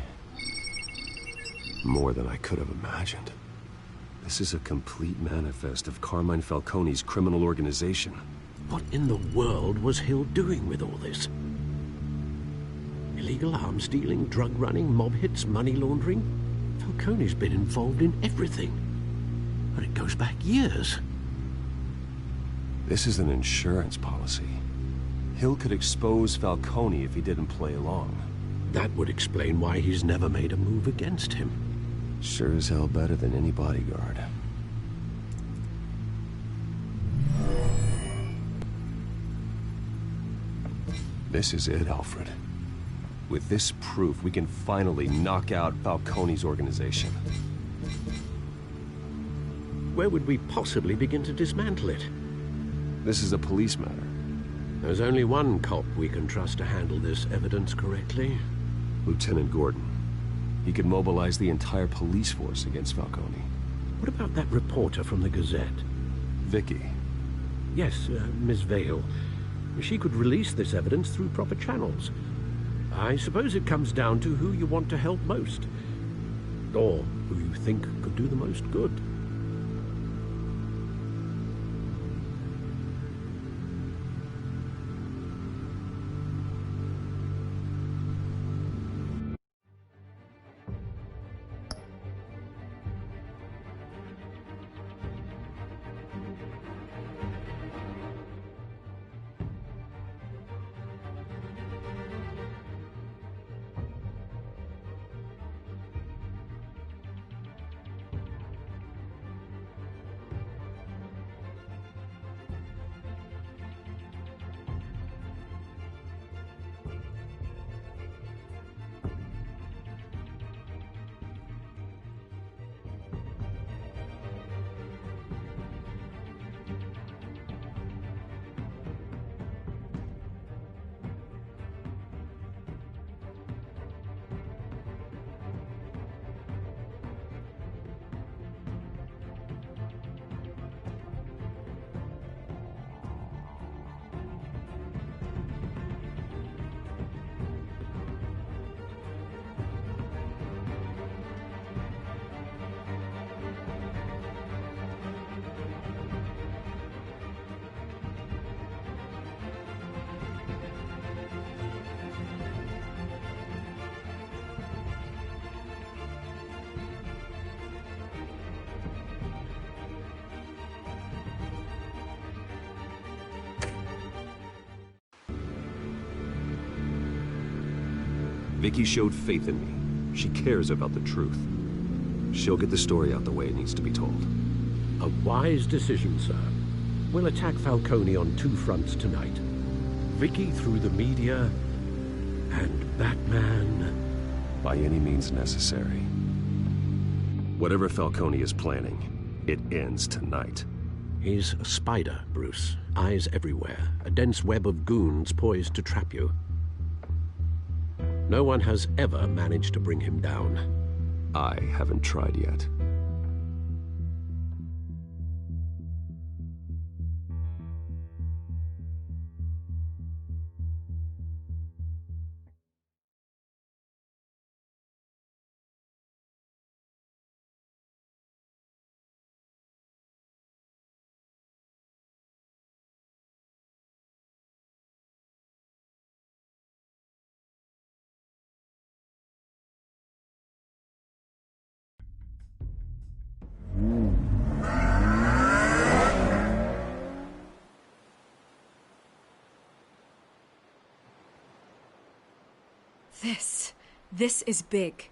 [SPEAKER 9] more than I could have imagined. This is a complete manifest of Carmine Falcone's criminal organization.
[SPEAKER 6] What in the world was Hill doing with all this? Illegal arms dealing, drug running, mob hits, money laundering? Falcone's been involved in everything. But it goes back years.
[SPEAKER 9] This is an insurance policy. Hill could expose Falcone if he didn't play along.
[SPEAKER 6] That would explain why he's never made a move against him.
[SPEAKER 9] Sure as hell better than any bodyguard. This is it, Alfred. With this proof, we can finally knock out Falcone's organization.
[SPEAKER 6] Where would we possibly begin to dismantle it?
[SPEAKER 9] This is a police matter.
[SPEAKER 6] There's only one cop we can trust to handle this evidence correctly.
[SPEAKER 9] Lieutenant Gordon. He could mobilize the entire police force against Falcone.
[SPEAKER 6] What about that reporter from the Gazette?
[SPEAKER 9] Vicky.
[SPEAKER 6] Yes, Miss Vale. She could release this evidence through proper channels. I suppose it comes down to who you want to help most. Or who you think could do the most good.
[SPEAKER 9] Vicky showed faith in me. She cares about the truth. She'll get the story out the way it needs to be told.
[SPEAKER 6] A wise decision, sir. We'll attack Falcone on 2 fronts tonight. Vicky through the media, and Batman...
[SPEAKER 9] by any means necessary. Whatever Falcone is planning, it ends tonight.
[SPEAKER 6] He's a spider, Bruce. Eyes everywhere. A dense web of goons poised to trap you. No one has ever managed to bring him down.
[SPEAKER 9] I haven't tried yet.
[SPEAKER 12] This is big.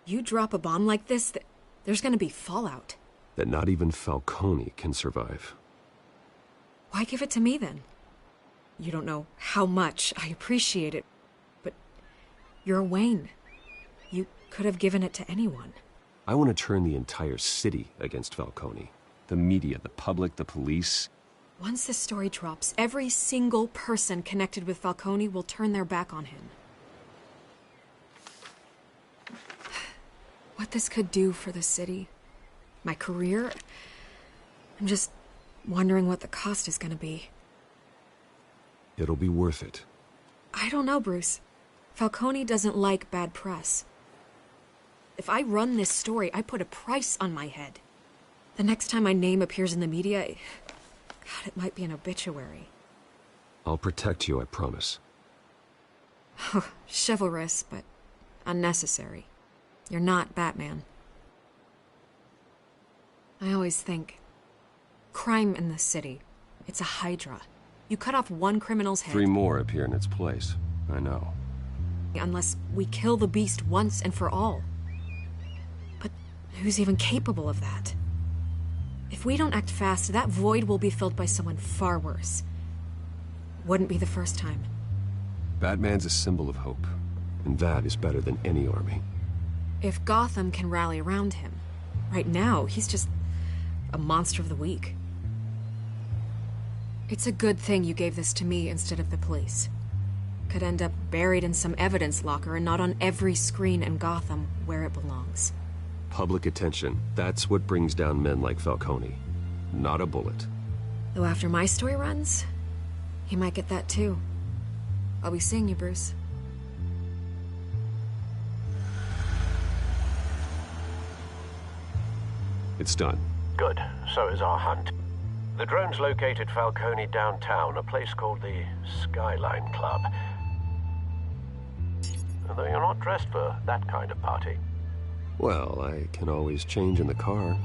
[SPEAKER 12] You drop a bomb like this, there's gonna be fallout.
[SPEAKER 9] That not even Falcone can survive.
[SPEAKER 12] Why give it to me, then? You don't know how much I appreciate it, but you're Wayne. You could have given it to anyone.
[SPEAKER 9] I want to turn the entire city against Falcone. The media, the public, the police.
[SPEAKER 12] Once this story drops, every single person connected with Falcone will turn their back on him. What this could do for the city, my career, I'm just wondering what the cost is gonna be.
[SPEAKER 9] It'll be worth it.
[SPEAKER 12] I don't know, Bruce. Falcone doesn't like bad press. If I run this story, I put a price on my head. The next time my name appears in the media, God, it might be an obituary.
[SPEAKER 9] I'll protect you, I promise.
[SPEAKER 12] Chivalrous, but unnecessary. You're not Batman. I always think, crime in the city, it's a hydra. You cut off one criminal's head...
[SPEAKER 9] 3 more appear in its place. I know.
[SPEAKER 12] Unless we kill the beast once and for all. But who's even capable of that? If we don't act fast, that void will be filled by someone far worse. Wouldn't be the first time.
[SPEAKER 9] Batman's a symbol of hope, and that is better than any army.
[SPEAKER 12] If Gotham can rally around him, right now, he's just a monster of the week. It's a good thing you gave this to me instead of the police. Could end up buried in some evidence locker and not on every screen in Gotham where it belongs.
[SPEAKER 9] Public attention, that's what brings down men like Falcone. Not a bullet.
[SPEAKER 12] Though after my story runs, he might get that too. I'll be seeing you, Bruce.
[SPEAKER 9] It's done.
[SPEAKER 6] Good. So is our hunt. The drones located Falcone downtown, a place called the Skyline Club. Although you're not dressed for that kind of party.
[SPEAKER 9] Well, I can always change in the car.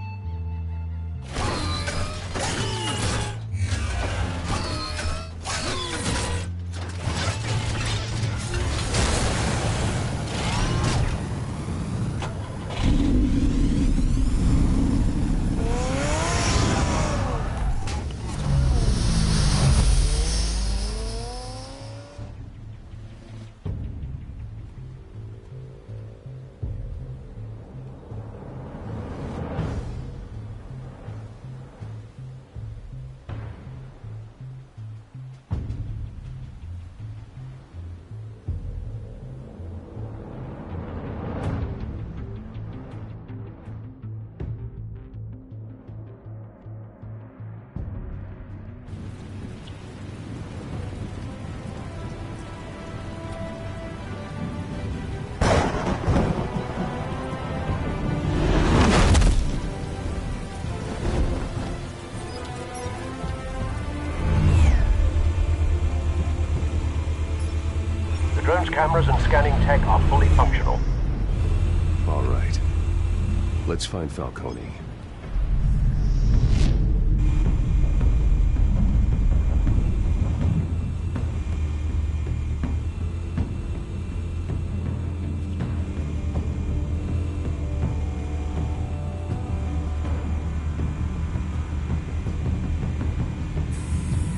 [SPEAKER 6] Drone's cameras and scanning tech are fully functional.
[SPEAKER 9] All right. Let's find Falcone.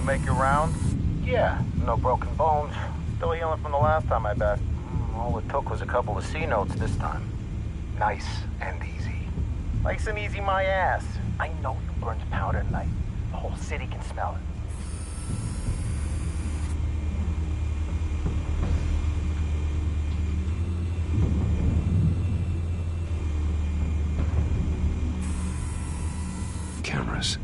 [SPEAKER 19] make your round?
[SPEAKER 20] Yeah, no broken bones. Still healing from the last time, I bet. All it took was a couple of C notes this time. Nice and easy. Nice and easy my ass. I know you burned powder tonight. The whole city can smell it.
[SPEAKER 6] Cameras.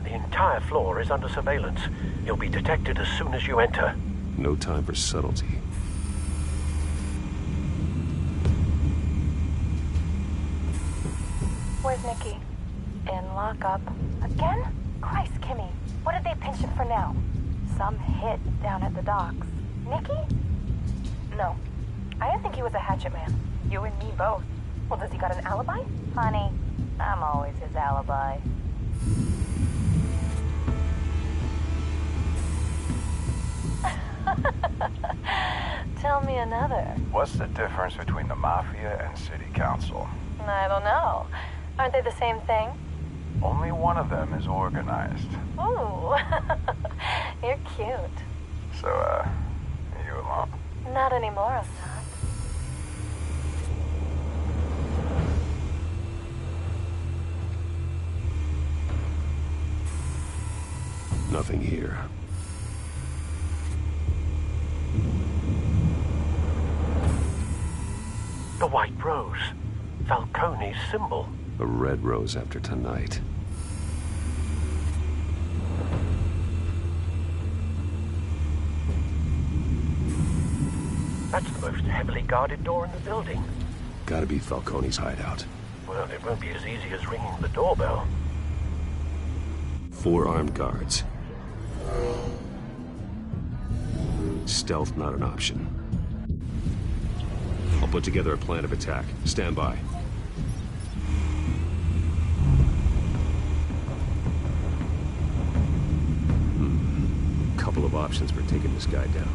[SPEAKER 20] The entire floor is under surveillance. You'll be detected as soon as you enter.
[SPEAKER 6] No time for subtlety.
[SPEAKER 21] Where's Nikki? In lockup. Again? Christ, Kimmy. What did they pinch him for now? Some hit down at the docks. Nikki? No. I didn't think he was a hatchet man. You and me both. Well, does he got an alibi? Honey, I'm always his alibi. Tell me another.
[SPEAKER 19] What's the difference between the Mafia and City Council?
[SPEAKER 21] I don't know. Aren't they the same thing?
[SPEAKER 19] Only one of them is organized.
[SPEAKER 21] Ooh. You're cute.
[SPEAKER 19] So, are you alone?
[SPEAKER 21] Not anymore, Assad.
[SPEAKER 6] Nothing here.
[SPEAKER 20] The White Rose. Falcone's symbol.
[SPEAKER 6] A red rose after tonight.
[SPEAKER 20] That's the most heavily guarded door in the building.
[SPEAKER 6] Gotta be Falcone's hideout.
[SPEAKER 20] Well, it won't be as easy as ringing the doorbell.
[SPEAKER 6] 4 armed guards. Stealth not an option. I'll put together a plan of attack. Stand by. Couple of options for taking this guy down.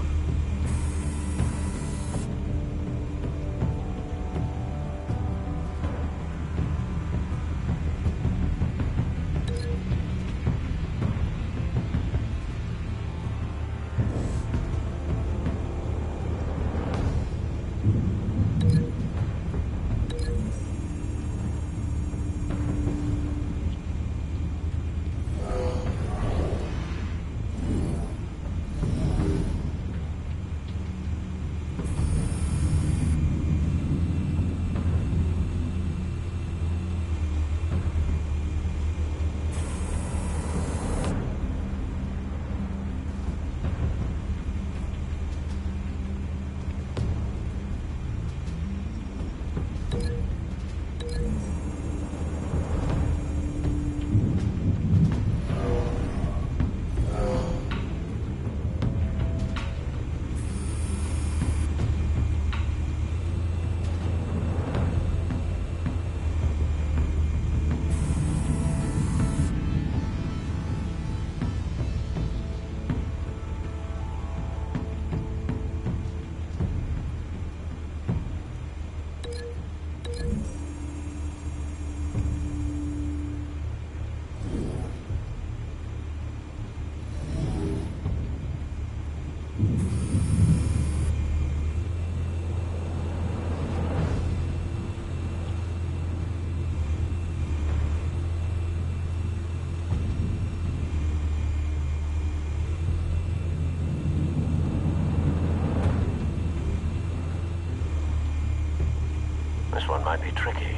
[SPEAKER 20] This one might be tricky.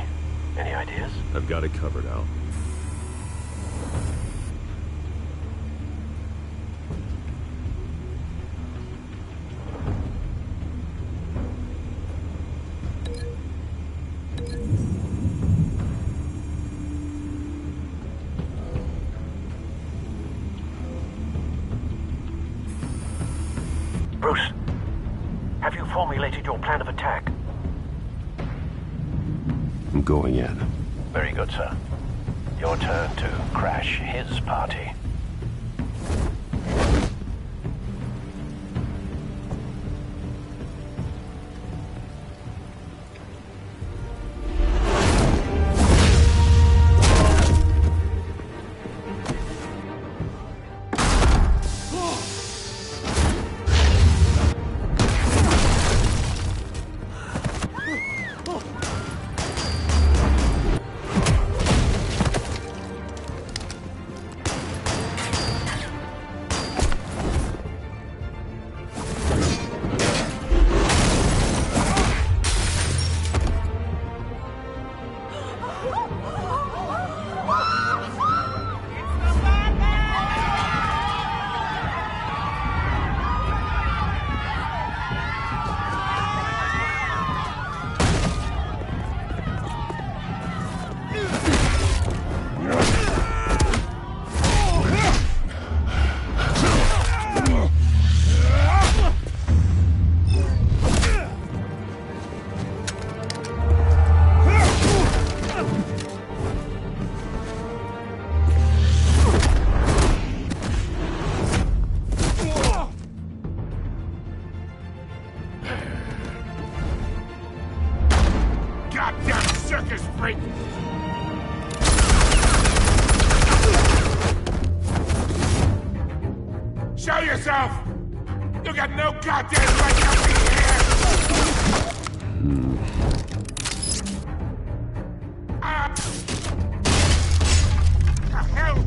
[SPEAKER 20] Any ideas?
[SPEAKER 6] I've got it covered, Al.
[SPEAKER 20] Bruce, have you formulated your plan of attack?
[SPEAKER 6] I'm going in.
[SPEAKER 20] Very good, sir. Your turn to crash his party.
[SPEAKER 13] circus freak! Show yourself! You got no goddamn right to be here! The hell?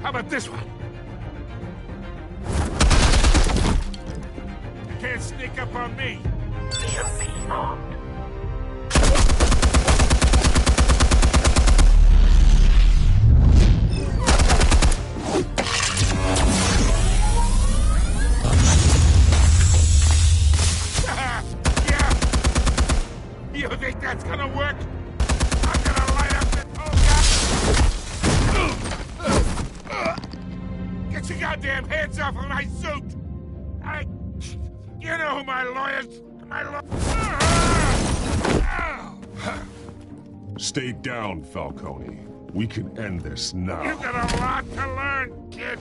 [SPEAKER 13] How about this one? You can't sneak up on me. DMV armed. Yeah. You think that's gonna work? I'm gonna light up this whole guy. Get your goddamn hands off of my suit! You know who my lawyers...
[SPEAKER 7] Stay down, Falcone. We can end this now.
[SPEAKER 13] You've got a lot to learn, kid.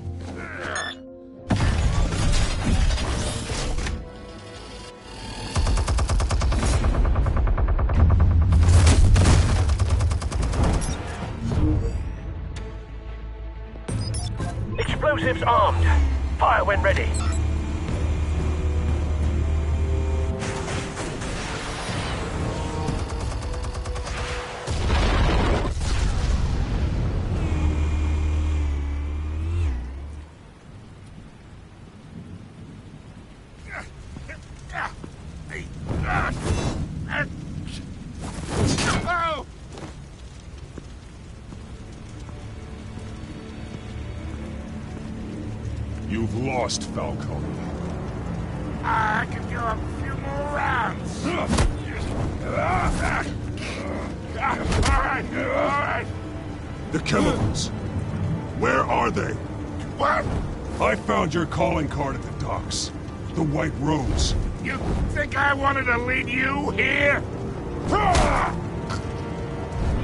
[SPEAKER 5] Explosives armed. Fire when ready.
[SPEAKER 7] You've lost, Falcone.
[SPEAKER 13] I can go a few more rounds. All right.
[SPEAKER 7] The chemicals. Where are they?
[SPEAKER 13] What?
[SPEAKER 7] I found your calling card at the docks. The White Rose.
[SPEAKER 13] You think I wanted to lead you here?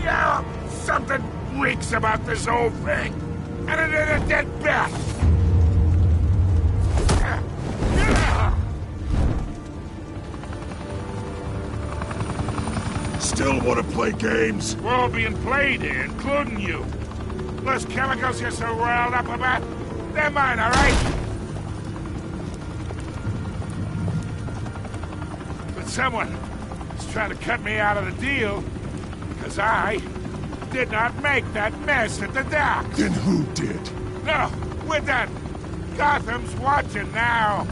[SPEAKER 13] Yeah, something reeks about this whole thing. And it ain't a dead bat.
[SPEAKER 7] Still want to play games?
[SPEAKER 13] We're all being played here, including you. Those chemicals you're so riled up about, they're mine, all right? But someone is trying to cut me out of the deal because I did not make that mess at the docks.
[SPEAKER 7] Then who did?
[SPEAKER 13] No, we're done. Gotham's watching now.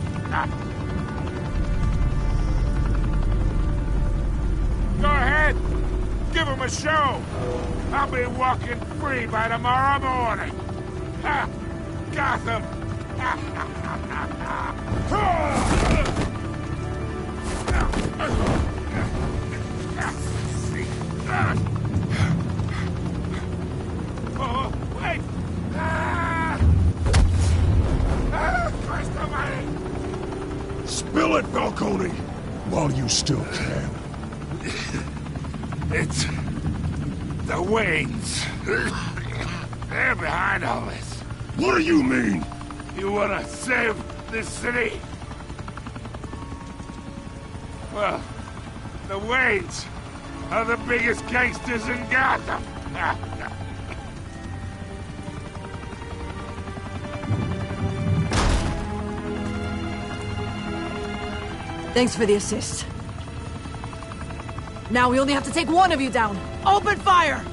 [SPEAKER 13] Go ahead. Give him a show. I'll be walking free by tomorrow morning. Ha! Gotham. Oh, wait. Christ almighty.
[SPEAKER 7] Spill it, Falcone, while you still can.
[SPEAKER 13] It's the Waynes. They're behind all this.
[SPEAKER 7] What do you mean?
[SPEAKER 13] You want to save this city? Well, the Waynes are the biggest gangsters in Gotham.
[SPEAKER 22] Thanks for the assist. Now we only have to take one of you down. Open fire!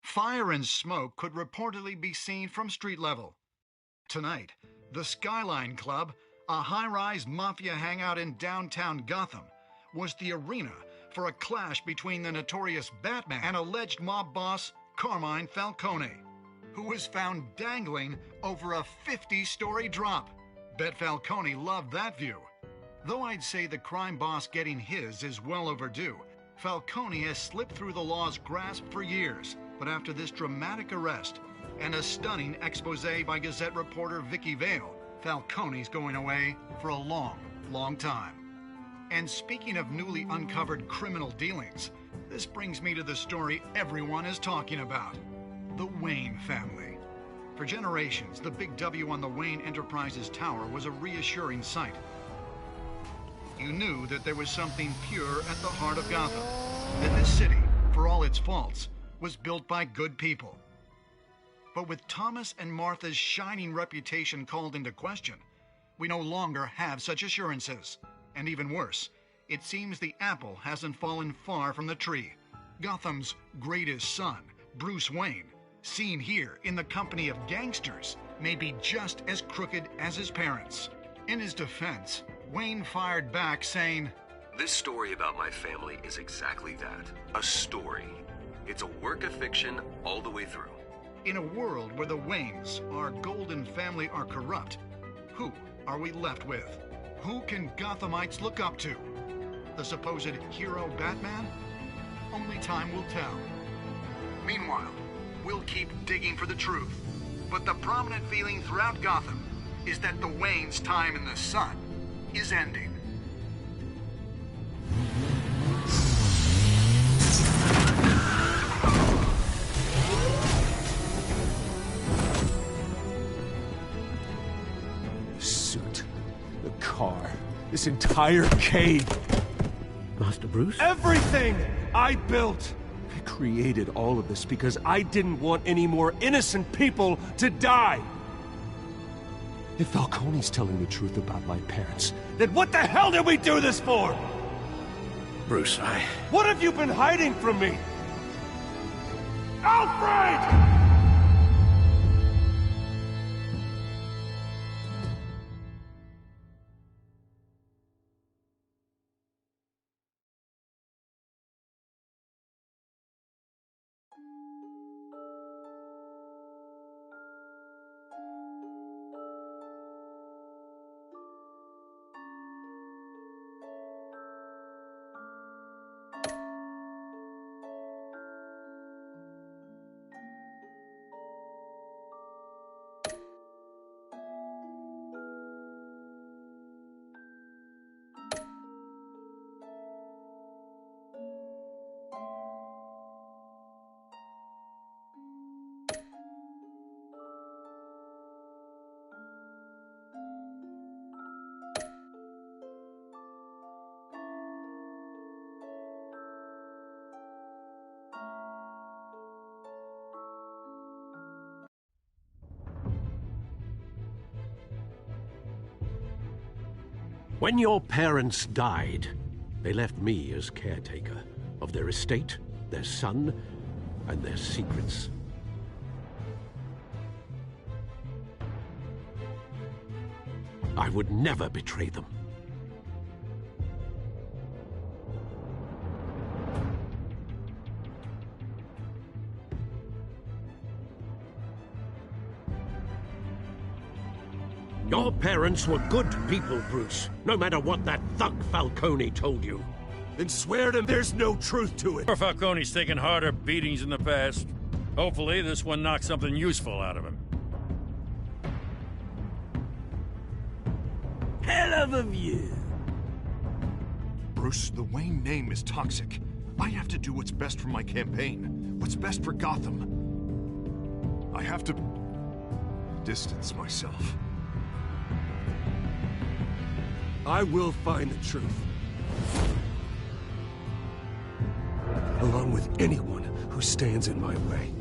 [SPEAKER 14] Fire and smoke could reportedly be seen from street level. Tonight, the Skyline Club a high-rise mafia hangout in downtown Gotham, was the arena for a clash between the notorious Batman and alleged mob boss Carmine Falcone, who was found dangling over a 50-story drop. Bet Falcone loved that view. Though I'd say the crime boss getting his is well overdue, Falcone has slipped through the law's grasp for years. But after this dramatic arrest and a stunning expose by Gazette reporter Vicky Vale, Falcone's going away for a long, long time. And speaking of newly uncovered criminal dealings, this brings me to the story everyone is talking about: the Wayne family. For generations, the big W on the Wayne Enterprises tower was a reassuring sight. You knew that there was something pure at the heart of Gotham, that this city, for all its faults, was built by good people. But with Thomas and Martha's shining reputation called into question, we no longer have such assurances. And even worse, it seems the apple hasn't fallen far from the tree. Gotham's greatest son, Bruce Wayne, seen here in the company of gangsters, may be just as crooked as his parents. In his defense, Wayne fired back saying,
[SPEAKER 9] "This story about my family is exactly that, a story. It's a work of fiction all the way through."
[SPEAKER 14] In a world where the Waynes, our golden family, are corrupt, who are we left with? Who can Gothamites look up to? The supposed hero Batman? Only time will tell. Meanwhile, we'll keep digging for the truth. But the prominent feeling throughout Gotham is that the Waynes' time in the sun is ending.
[SPEAKER 16] The suit, the car, this entire cave.
[SPEAKER 6] Master Bruce?
[SPEAKER 16] Everything I built! I created all of this because I didn't want any more innocent people to die! If Falcone's telling the truth about my parents, then what the hell did we do this for?
[SPEAKER 6] Bruce,
[SPEAKER 16] What have you been hiding from me? Alfred!
[SPEAKER 6] When your parents died, they left me as caretaker of their estate, their son, and their secrets. I would never betray them. Your parents were good people, Bruce, no matter what that thug Falcone told you.
[SPEAKER 16] Then swear to there's no truth to it.
[SPEAKER 4] Or Falcone's taken harder beatings in the past. Hopefully this one knocks something useful out of him.
[SPEAKER 17] Hell of a view.
[SPEAKER 8] Bruce, the Wayne name is toxic. I have to do what's best for my campaign, what's best for Gotham. I have to distance myself.
[SPEAKER 16] I will find the truth. Along with anyone who stands in my way.